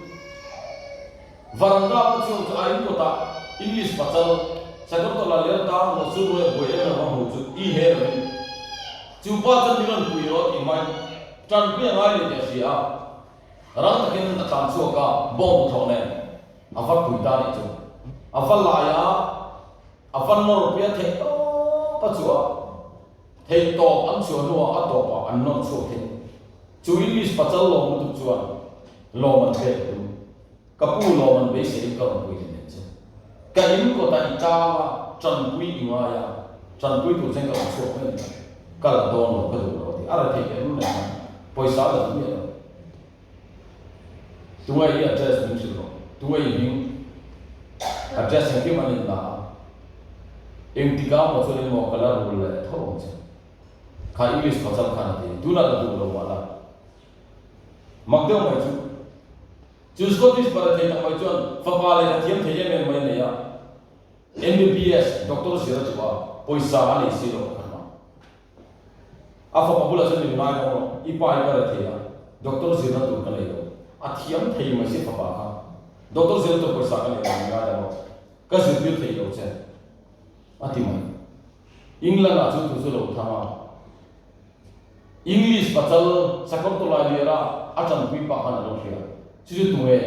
varanda chu ai ko ta English pachal sakor to la le ta mo su ro boy na ma hu chu I he ro chu pa chan dilan pui ro ti mai tran pi ngai le ja sia ran ta kin ta chan chu ka bom tho ne a fa pui ta ni chu a fa la ya a fa no ro pia the to pa chu a the to an chu no a to pa an no chu the chu English pachal lo mu tu chu lo man the ka pu lo man be se ka ro pui cái in của ta cha trần quý inga ya trần quý tu sen ka so mai ka la don lo ka do ti ara the ke nu na poisa da tu ya tu ai address ni chu tu ai ni address ke man na em ti ka mo so le mo kala ro le tho che ka English ka sam khana ti tu na da tu lo wala mak de mai chu Scottish parthei tak mai chuan fa pa le thiam the ye mai ne ya MBBS doctor sira chuwa poisa ani siro khana afa population ni mai no ipa ipara thea doctor sira tu ka le a thiam thei ma se fa pa kha doctor sira tu poisa ka le nga da no ka se pi thei lo che ati mai England a chu tu so lo thama English pachal sakor to la lira atan pi pa kha na lo thea chu tu e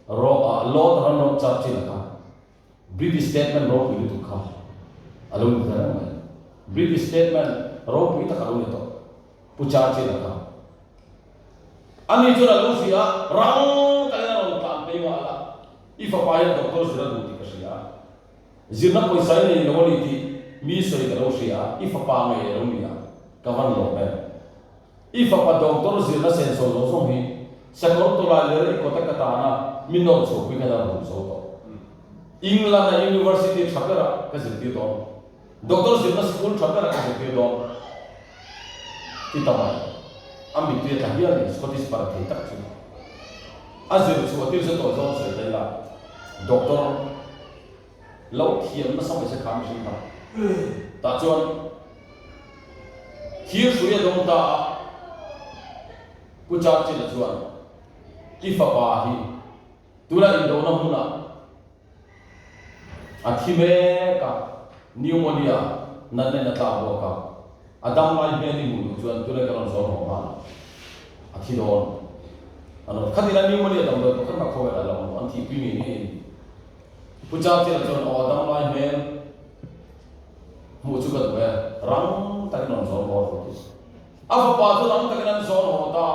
ro lord ran church la ka British statement ro pi tu kha alun da na British statement ro pi ta ka lo to pucha che la ka ani chu la lu sia rang ta na ro ta pe wa la ifa pa ya doctor sira du ti ka sia zirna poi sai nei lo ni ti mi so ri ro sia ifa pa me ro ni ya ka van lo me ifa pa doctor zirna sen so lo so hi sakor to la le ko ta ka ta na min no so pi ka da ro so to England University thakara ka zirti to doctor sirna school thakara ka zirti to ti ta mai ami ti ta hian ni Scottish parthei tak chu azir chu atir se to zo se dai la doctor lo thiam na sam se kham sin ta ta chuan thir su ya dong ta ku cha chi la chuan ki fa pa hi tura in do na huna athime ka pneumonia nan ne na ta bo ka adam lai me ni mu chuan tu le ka ron so ho ma athi don ano khadira pneumonia dam do ka na kho la la an thi pi ni ni puja ti la chuan adam lai me mu chu ka do rang ta ron so ho ti afa pa tu rang ta kan so ho ta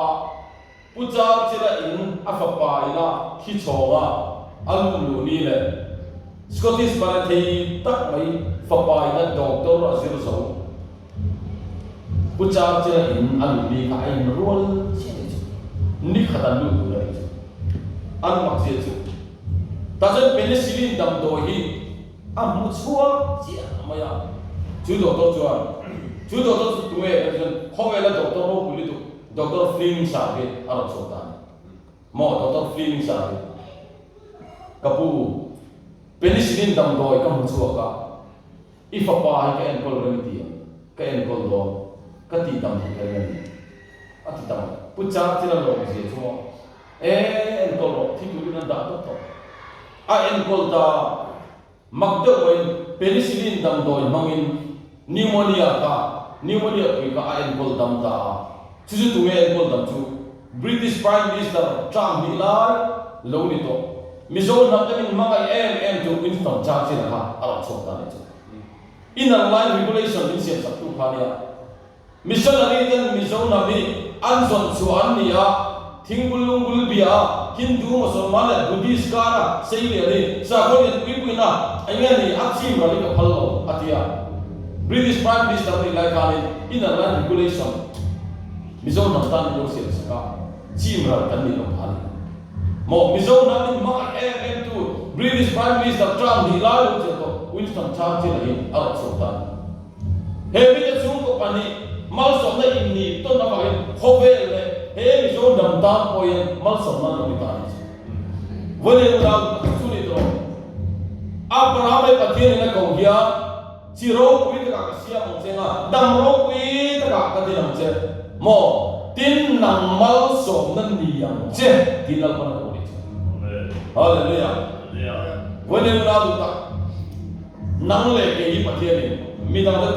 puja ti la in afa pa ila thi chonga alu lu ni le Scottish parthei tak mai fa pa ina doctor azir so pucha che in alu ni ka in rol che ni khatan lu tu lai an mak che chu ta chen penicillin dam do hi am mu chua chi maya chu doctor tu me khowela doctor ro puli tu doctor Fleming sa ke aro chota mo doctor Fleming sa ke kapu penicillin dam doi ka mu chu ka ifa pa hi ka en kol remedy ka en kol do ka ti dam hi ka ni ati dam pucha ti la lo ji chu en kol ro thi tu na da to a en kol da magdo wen penicillin dam doi mangin pneumonia ki ka a en kol dam da chu chu tu en kol dam chu British Prime Minister Trump ni la lo ni to Mizo na kamin mga em to Winston Churchill ha alam so ta ne in a line regulation in siam saktu khania missionary den mizo na mi anson chuan nia Tinggulung Gulbia, Hindu, Musulman, Buddhist, Kara, Sayyid, Sakoni, Pipina, Angani, Aksim, Ralika Palo, Atia. British Prime Minister, like in a land regulation. Mizo Nastan Yosil Saka, Chimra, Kanino Pali. Mo Mizo Namin Mark to British Prime Minister Trump, the Lalo, Winston Churchill, Arab Sultan. Heavy the Sunko Pani, Malson, the Inni, Tonava, Hovel, Heavy Zone, Damtan, Poyan, Malson, Manolitanis. When you have Sunito, Abraham Patin, Kogia, Zero with the Kasia Monsena, Damro with the Kakadinam, Mo, Tin Nam Malson, Nandiam, Jet, Dinal Hallelujah. When you have Nangle, Patin. Midang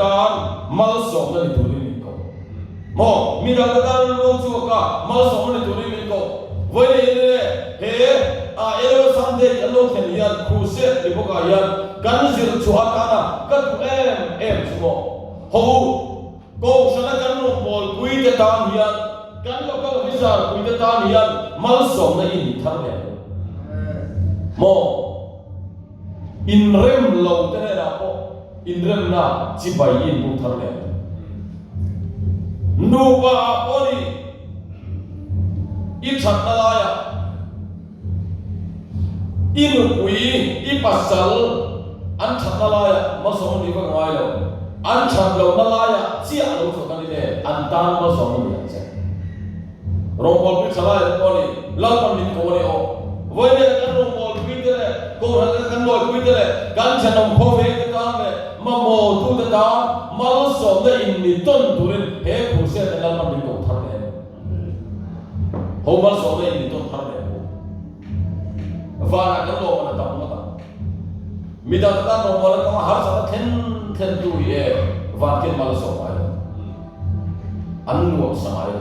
Malso na ituloy ko. Mo, midang luto ka, Malso na ituloy ko. Wala elo Sunday alo kaniyan kruse di boka yan. Kanzir chuhatana, katu sumo. Ho, ko sana kanu bol kuite tan yan. Kanu ka bizar kuite tan yan. Malso na ini tharle. Mo, inrem lo tenera ko. Indrem na cibai in butharle. Nuba apori ichat nalaya. Inu kui ipasal anchat nalaya masong di bangayo. Anchat lo nalaya cia lo sokanile antan masong di ance. Rompol pi salaya poni lalpan din koni o. Wede kan rompol pi tere ko hal kan lo pi tere kan chanam ko ve ka Mamo tu the da Malso the in the ton durin he who said the Lamb of Tarne. How much of the in the ton Tarne? Vana can go on a Tamata. Midata no Molaka has a 10 to year Vakin Malso. Anu Samai.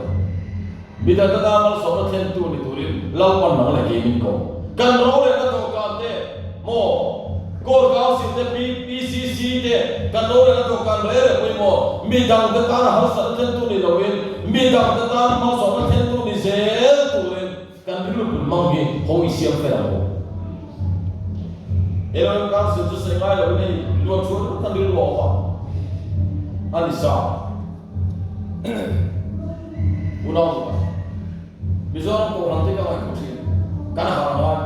Midata Malso 10 to Liturin, Lawan Gaming go. Can roll it at more. Gorgaus in the PCC de Canora to Canrere, Wimo, Midang the Tana House and Tentuni the Win, Midang the Tana House on Tentuni Zel to win, can you look Monkey, how is your fellow? Everyone comes to say, I will do a true and do over. And it's up. Unau Bizon ko rantika mai kuchi. Kana haran.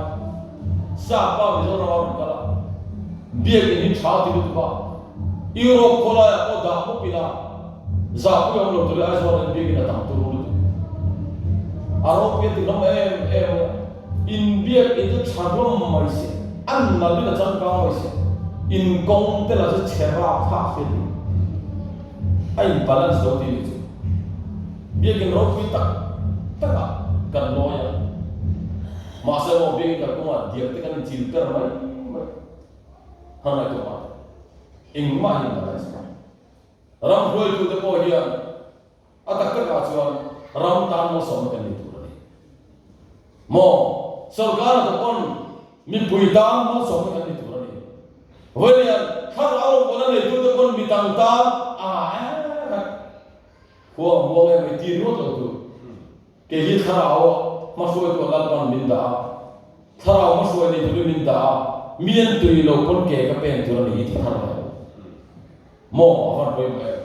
Sapa bizon rawar kala. Biar ini cah tidur tuh, Europe kola ya, oh dah aku pilih, zaku yang lo tulis asal biar kita tak turun itu. Arab itu nama India itu cahrom maisi, an nabi itu cahrom maisi, in kong telah secerah tak itu, ain balance dua itu. Biar kita Europe kita tak kan loya, masa mau biar kita kuat dia kan cinta mai. Hana itu apa? Ingmah yang ada sekarang. Ram dua itu depo dia. Atak kerajaan ram tanah sama kan itu. Mo सरकार तो कौन मिपुइताम मा सोमे kan itu lagi. Walian har awal bolan itu तो कौन mitangta Kuah buang yang tiru tu. Kehi harau masuk itu lapan minta. Harau masuk itu minta. Mian tu ilo pun ke kapen tu lagi itu harau. Mo apa boleh boleh.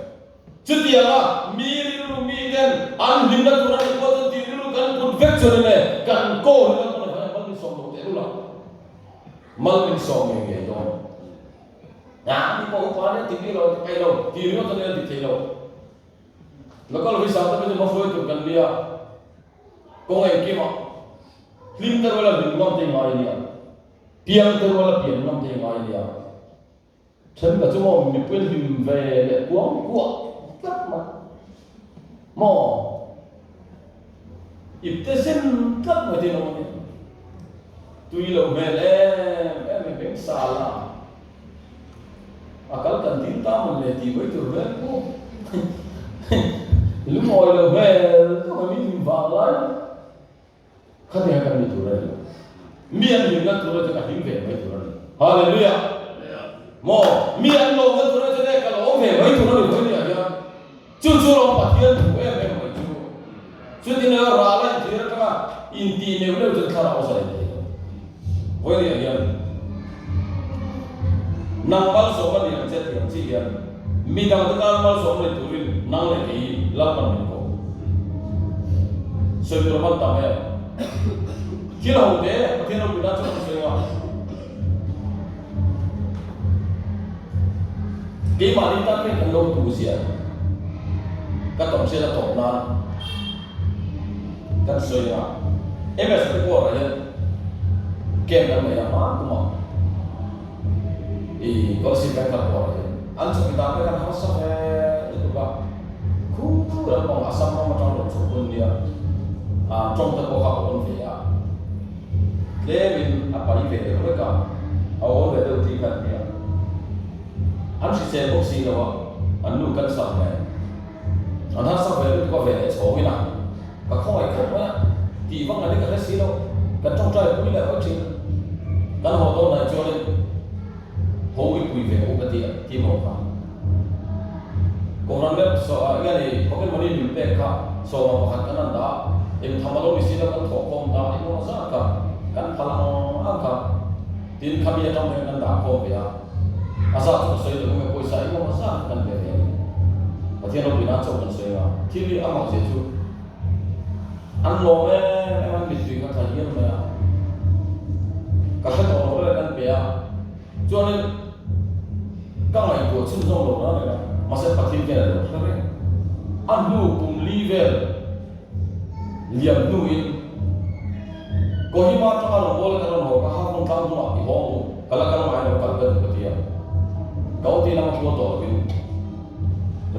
Jadi apa? Miru mian an hinda tu lagi kau tu tiru kan perfection ni kan kau ni kan malin som tu lah. Malin som ni tu. Nah, ni kau upaya tiru tiru tu ni tiru. Lokal wisata में जो मफलों तो कर लिया, कौन है कि माँ, लिंटर वाला लिंगम ते मार लिया, पियांटर वाला पियांगम ते मार लिया, चल का जो माँ मिपुल लिंवे कुआं क्या माँ, माँ, इतने से क्या मजे ना मजे, तू ये लोग में बेंग साला, अकल कंदील ताम लेती कोई तो वे को Lu mau lo bel, kau ni timbalan, kau ni akan diturun. Mian ni nak turun jadi hingga mai turun. Haleluya. Mo, mian lo nak turun jadi kalau orang mai turun itu ni aja. Jujur orang patian tu, mai tu. Jadi ni orang ralan, jadi apa? inti ne udah jadi cara usai itu. Boleh ya yang nambal sopan yang cet yang cian, midang tekan mal sopan turin nang lagi lapan minggu. Sebelum tamu kira hote, kira kita cuma sewa. Di mana kita kan kalau tu usia, kata mesti ada topna, kan sewa. MS itu orang yang kena macam apa tu mah. Kalau si mereka orang yang, anjur kita kan harus itu bah, kurang asam macam macam dia, contoh kau pun dia. Lemin apa ini mereka, awal itu tingkat dia. Anjur saya boksi lawa, anu kan sampai, anda sampai itu kau boleh cakap nak, kau ikut mana? Thì vâng là cái xí đâu, cần trong trời cũng là có chuyện, cần họ đâu là cho nên hỗ cái quỷ về hỗ cái tiền thì họ phải, còn lần đấy so cái này có cái money mình bé cả, so mà học cáiนั้นđó, em tham gia đâu xí đâu cần thọ công đó, em nó sao cả, cần phải làm ăn cả, tiền tham gia trong cáiนั้นđó có về à, asa tu soi tu cái पैसा em nó sao cần về thế, và thiên đâu bị nát trong cần soi à, thì đi ăn mặc gì chứ. Anh lo em ăn mít tươi các thằng hiền mà, các cái đồ đó là ăn bia, cho nên các ngày của chúng tôi đồ đó là mà sẽ phát triển cái này được không đấy? Anh nu cùng li về, liệp nu in, có hi mà trong anh nói là cái đó họ các hàng công tác mà thì họ cái là cái máy nó cần cái gì vậy? Cậu thì làm cái đồ đó thì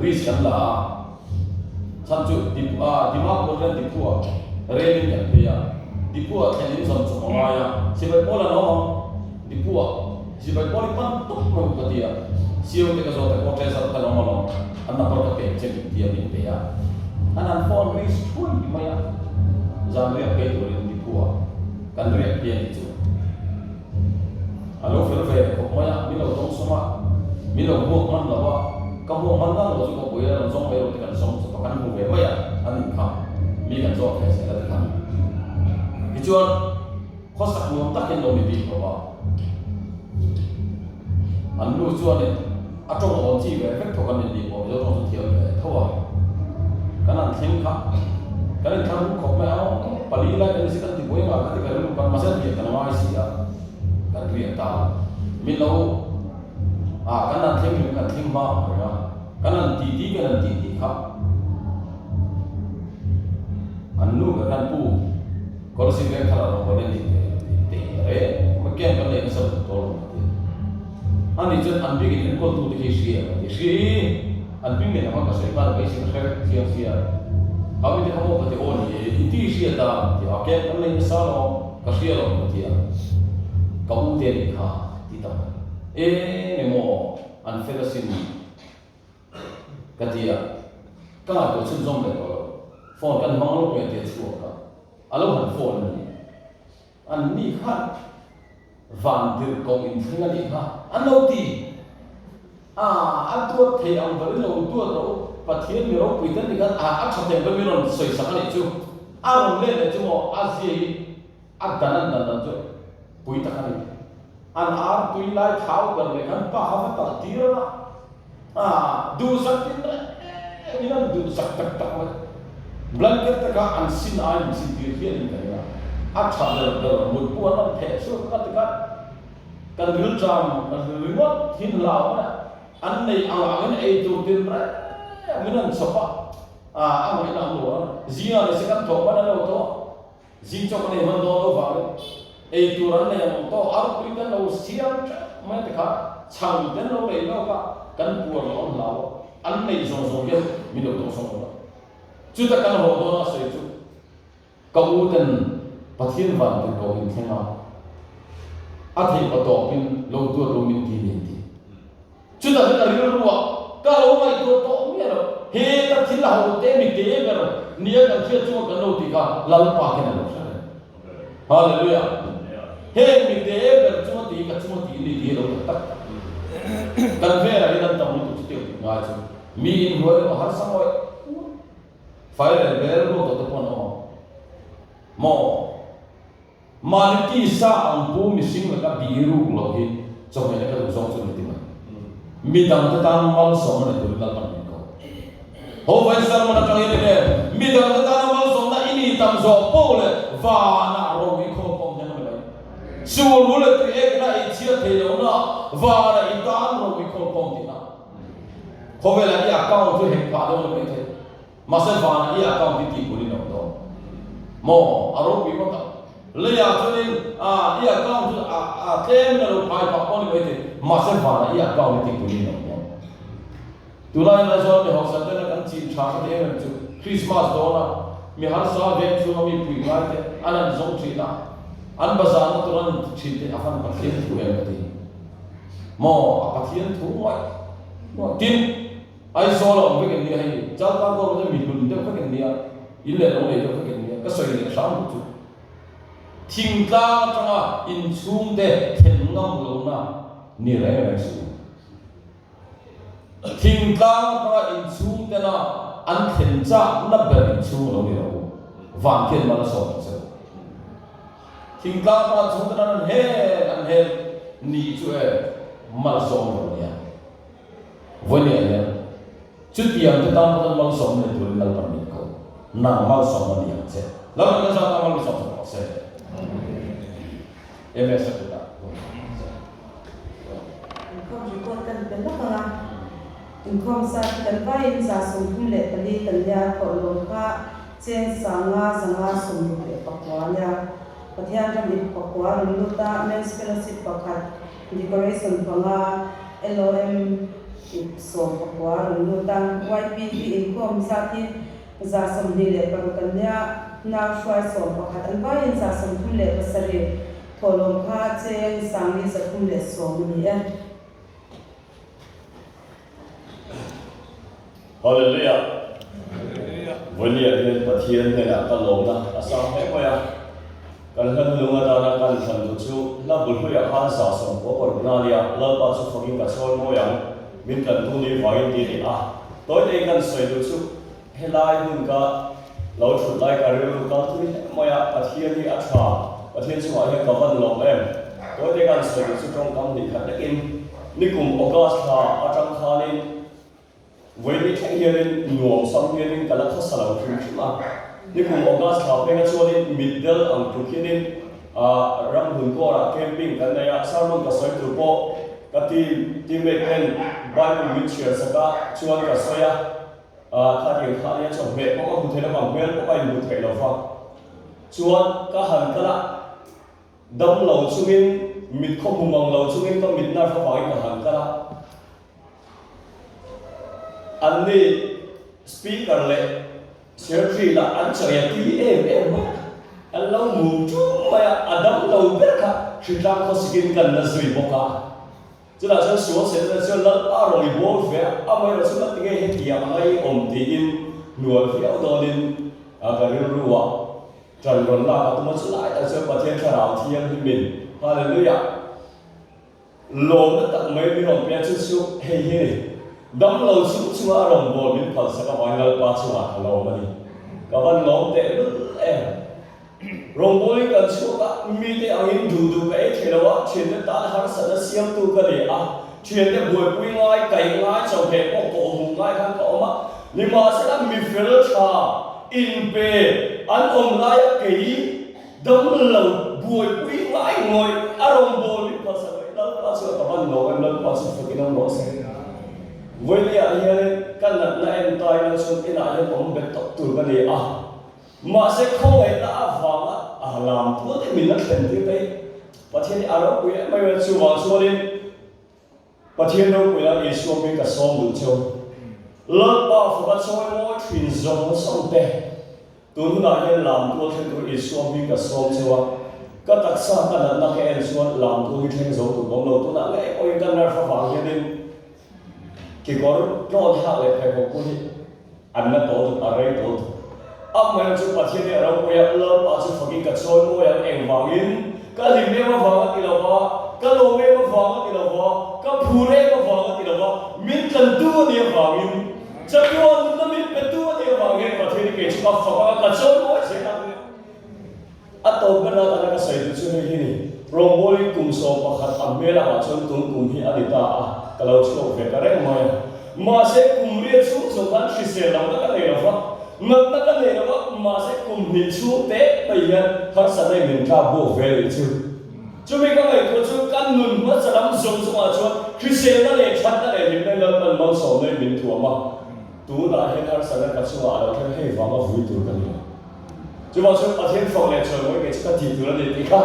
risk là sampai di mana boleh dibuat, reling yang dia dibuat yang ini sampai semua sebagai pola normal dibuat sebagai pola pantuk menurut dia. Siapa yang kesal tak kontes atau normal, anak berkata cek dia ni dia. Anak phone risk pun dimana, jangan riak itu yang dibuat, kan riak dia itu. Alo firman, kau mana bila orang semua, bila buat mana lawa. Kamu mana lo juga boleh langsung bayar dengan langsung sepakan mu bayar, anu kah, mikan jawab saya kata kami. Kecuali khosak mu tak yang domi di bawah. Anu kecuali atau orang cium efek tokan di bawah, jadi orang tiap tahu. Karena tengkap, karena kamu kau mau palila kan sih kan tipu yang agak tiga ribu kan masa dia kan masih ya, kan dia tahu. Milau karena tengkap kan tengkap ya. Kanan titi kap, anu kan pu, kalau si mereka kalau boleh tere, mungkin kan yang sebut tolong. Ani jen ambil ini kau tu dikisi, ambil ni nama kasih kan kasih sia. Kami dia kamu kata oh ni itu sia dah, dia akan kan yang salah kasih lo dia. Kau dia ni kah tidak. Nemo anfelasin. Katia, kalau tu cenderung lekor, phone kan mangluk yang dia cuak, alau han phone ni kan vandir kau infingan ni kan, alau ti, atuat thei ang beri lau tua tau, pathian miro puitan ni kan, acap yang bermiron soi sakan itu, arung le itu mo asyik, adanan tu, puitan kan itu, ar tu ilai thau berlekan, pahawa tak tira. Dusak ini dusak tak blanket tak ansin ain sin diri ini kaya. Acap ber mutpuan dan pesu kat kan riljam remote hin law annai awangan itu tin minan sopa amai na lo zina sekan to mana lo to zin chok ne man do ba itu ran ne to ar kuitan lo siam ma ta chang den lo le lo ba kan puan on law an nei zong ke mi do tong song lo chu ta kan ho do na se chu kau ten pathian van te ko in thena a thei pa to pin lo tu lo min ti ni ti chu ta ka ri ro wa ka lo mai to mi ro he ta thil ho te mi te ber nia kan thia chu kan lo ti ka lal pa ke na lo sa hallelujah he mi te ber chu ti ka chu ti ni ti lo ta kan vera idan ta mu tu ti nga chu mi in ho har sam ho fire ber lo to pon mo Maliki sa ang pu missing la ka biru lo hi so me ka so so ni ma mi dang ta tan mal so na tu dal pan ko ho vai sar ma ta ni ne mi dang ta tan mal so na ini tam zo po le va na ro wi ko pom na ma su ru le ti ek na I chia the lo na va na I tan ro wi ko pom ti na ho ve la ni account tu he pa do le te ma se va na I account ti ko ni no do mo aro wi ko ta le ya cho nên I account tem na lo pai pa ko ni ve te ma se va na I account ti ko ni no tu lai na so ni ho sa te na kan chin cha ka te na chu Christmas do na mi har sa ve chu no mi pui ngai te anan zong chi na an bazar na tu ran chi te afan pa thien tu em ka te mo pa thien thu mai tin ai so lo ve ken ni hai cha ka ko lo mi hun de ka ken ni a in le lo le ka ken ni ka soi le sam chu thing ta changa in chung de then ngam lo na ni re re su thing ta changa in chung de na an then cha na be in chung lo ni lo van thiên ma so so thing ta changa chung de na an he ni chu e ma so lo ni voi ni ne chu tiang te tam pa ma so ne tu la pa mi ko na ma so ma ni che la ma sa ta ma so se MS kita. Không chỉ có cầnเป็นลักษณะถึงความสัตย์กันไว้จะส่งผู้เล่ผลิตตัญญาขอลงค่าเช่นสังาสมเด็จปักวาเนี่ยประเทศจะมีปักวาหรือลูกตา Men's Fellowship ปักขัด Decoration ปังา LOM อีกส่วนปักวาหรือลูกตา YPP อีกความสัตย์ที่จะสมเด็จปักกันเนี่ยน่าช่วยส่งปักขัดอันไว้จะส่งผู้เล่ภาษาเรียขอลงค่าเช่นสังนี้จะผู้เล่ส่งนี้ Hallelujah.วันนี้เป็นประเทศเนี่ยก็ลงนะอาสาให้ไปอ่ะกันทั้งลงมาตอนนั้นกันทำตัวชูแล้วบุญผู้อยากหาสะสมก็ปรนาเดียแล้วปัจจุบันก็ช่วยโมยังมินกันทุนี้ไว้ดีอ่ะตัวเองกันสวยตัวชูให้ไล่บุญก็เราชุดไล่กันเรื่องกันทุนี้โมยังประเทศนี้อัชาประเทศช่วยให้กับวันลงเองตัวเองกันสวยตัวชูตรงกันดีขัดได้กินนี่กลุ่มโอกาสค่ะอาจารย์คานินวันนี้แข่งเรื่องหน่วงสังเวียนกันแล้วเขาสลับขึ้นมานี่กลุ่มออกมาสถาเป็นช่วงนี้มิดเดิลอังกฤษนี่รังหุ่นก็ระแคมปิ้งกันในสามวันก็สวยตัวโปกับทีมเมฆเป็นบ้านมิดเชียร์สักชวนกับสวยข้าเดียงข้าเนี่ยชมเมฆเพราะว่าหุ่นเทนบางเวลก็ไปหุ่นเทนเราฟังชวนก็หันกันละดำเหล่าช่วงนี้มิดข้อมูลมองเหล่าช่วงนี้ก็มิดน่าฟังไปก็หันกันละอันนี้สปีกเกอร์เลยเชื่อที่ละอันเฉยที่อันเราหมู่จุ่มไปอันดับเราเบิกค่ะคือร่างเขาสกินกันนะสุยบอกค่ะจะได้ฉันสวมเสร็จแล้วฉันละอารมณ์บวกเฟียอะไรเราฉันละที่ไงเห็นอย่างไรอมตีอินหน่วยเฟียดอลินก็เรื่องรู้ว่าจันทร์วันละก็ต้องมาสลายแต่เชื่อประเทศขาวเทียมที่มินฮาเลลูยาโลกนั้นตั้งไม่มีหลงเปียชุบเฮ้ยดำเราชุบชัวร์ลงบนมินพันสักวันเราปาชัวร์เรามาดิกับวันลงเตะลุลงบนกันชัวร์มีแต่อันนี้ดูไปเทเลวะเชื่อแต่ตาหาสัตว์เสียงตัวกันเลยเชื่อแต่บวยปุยง่ายไก่ง่ายชาวเห็ดโอ้โหง่ายทั้งตัวมานี่มาสักมีเฟลชาอินเปอันอมลายกี่ดำเราบวยปุยง่ายงอยอารมณ์บนมินพันสักวันเราปาชัวร์กับวันลงกันเราปาชัวร์กินน้ำร้อนเสียวันนี้อันนี้กันนั่นเองตายนั่นส่วนที่ไหนผมเป็นตกตัวกันเลยมาเสกเขาไอ้ตาฟังลามพูดที่มีนักเรียนที่ไปประเทศอาหรับคุยไม่เป็นชัวร์ชัวร์เลยประเทศเราคุยแล้วอิสลามมีกับสองดูเจ้าเลิกป่าวฟังช่วยมั่วทิ้งจงส่งเตะตัวนั้นเองลามตัวที่ตัวอิสลามมีกับสองเจ้าก็ตักษะกันนั่นนักเรียนส่วนลามตัวที่ทิ้งจงตัวของเราตัวนั้นไอ้คนกันนั่นฟังยังไงกี่คนรอดหักเลยใครบอกคนนี้อันนั้นโตอะไรโตอันนั้นจุดประเทศเราคุยเลิกป่าวจุดฟังกับช่วยมั่วอย่างเองฟังยินก็ลิมเม่มาฟังกันที่เราว่าก็โลเม่มาฟังกันที่เราว่าก็พูเร่มาฟังกันที่เราว่ามินกันตัวเดียวฟังยินจะตัวนั้นมินเป็นตัวเดียวฟังยินประเทศนี้เกี่ยวกับฟังกันช่วยมั่วเสียง atau benar anak saya itu cuma ini romboi kumso pakat amela macam tuh kumhi adita kalau cukup bekerja masih kumri itu sokan sisir lama kan ya pak makna kan ya pak masih kumhi itu teh bayar harus ada yang minta boleh itu cuma kalau itu kan nun macam dalam macam sisir lah cakap lah ni memang memang soalnya minta apa tuh dah harus ada kasuah ada kan hei faham apa itu kan ya cuma so pasien follow cuma kita cakap tidur ni tiga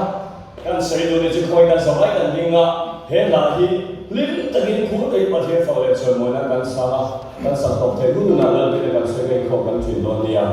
kan saya dulu je kau kan sampai kan hingga helahi lin tadi kuat dari pasien follow cuma nak kan salah top table nak lalu kan saya kau kan tidur dia.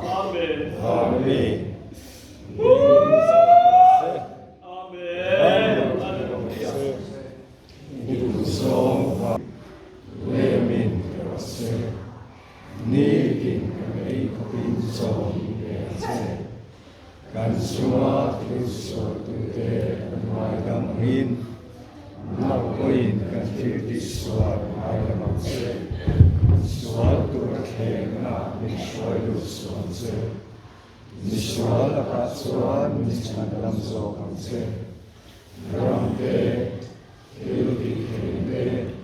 Amen. Amen. Itu semua lemin terasa nikin kami pinsong biasa kan semua sesuatu terkadang ingin melakukan kan jadi suatu hal suatu kena suatu suatu Nishwala Patswan Nishandalam Sokamse Ramte Ilvi Kende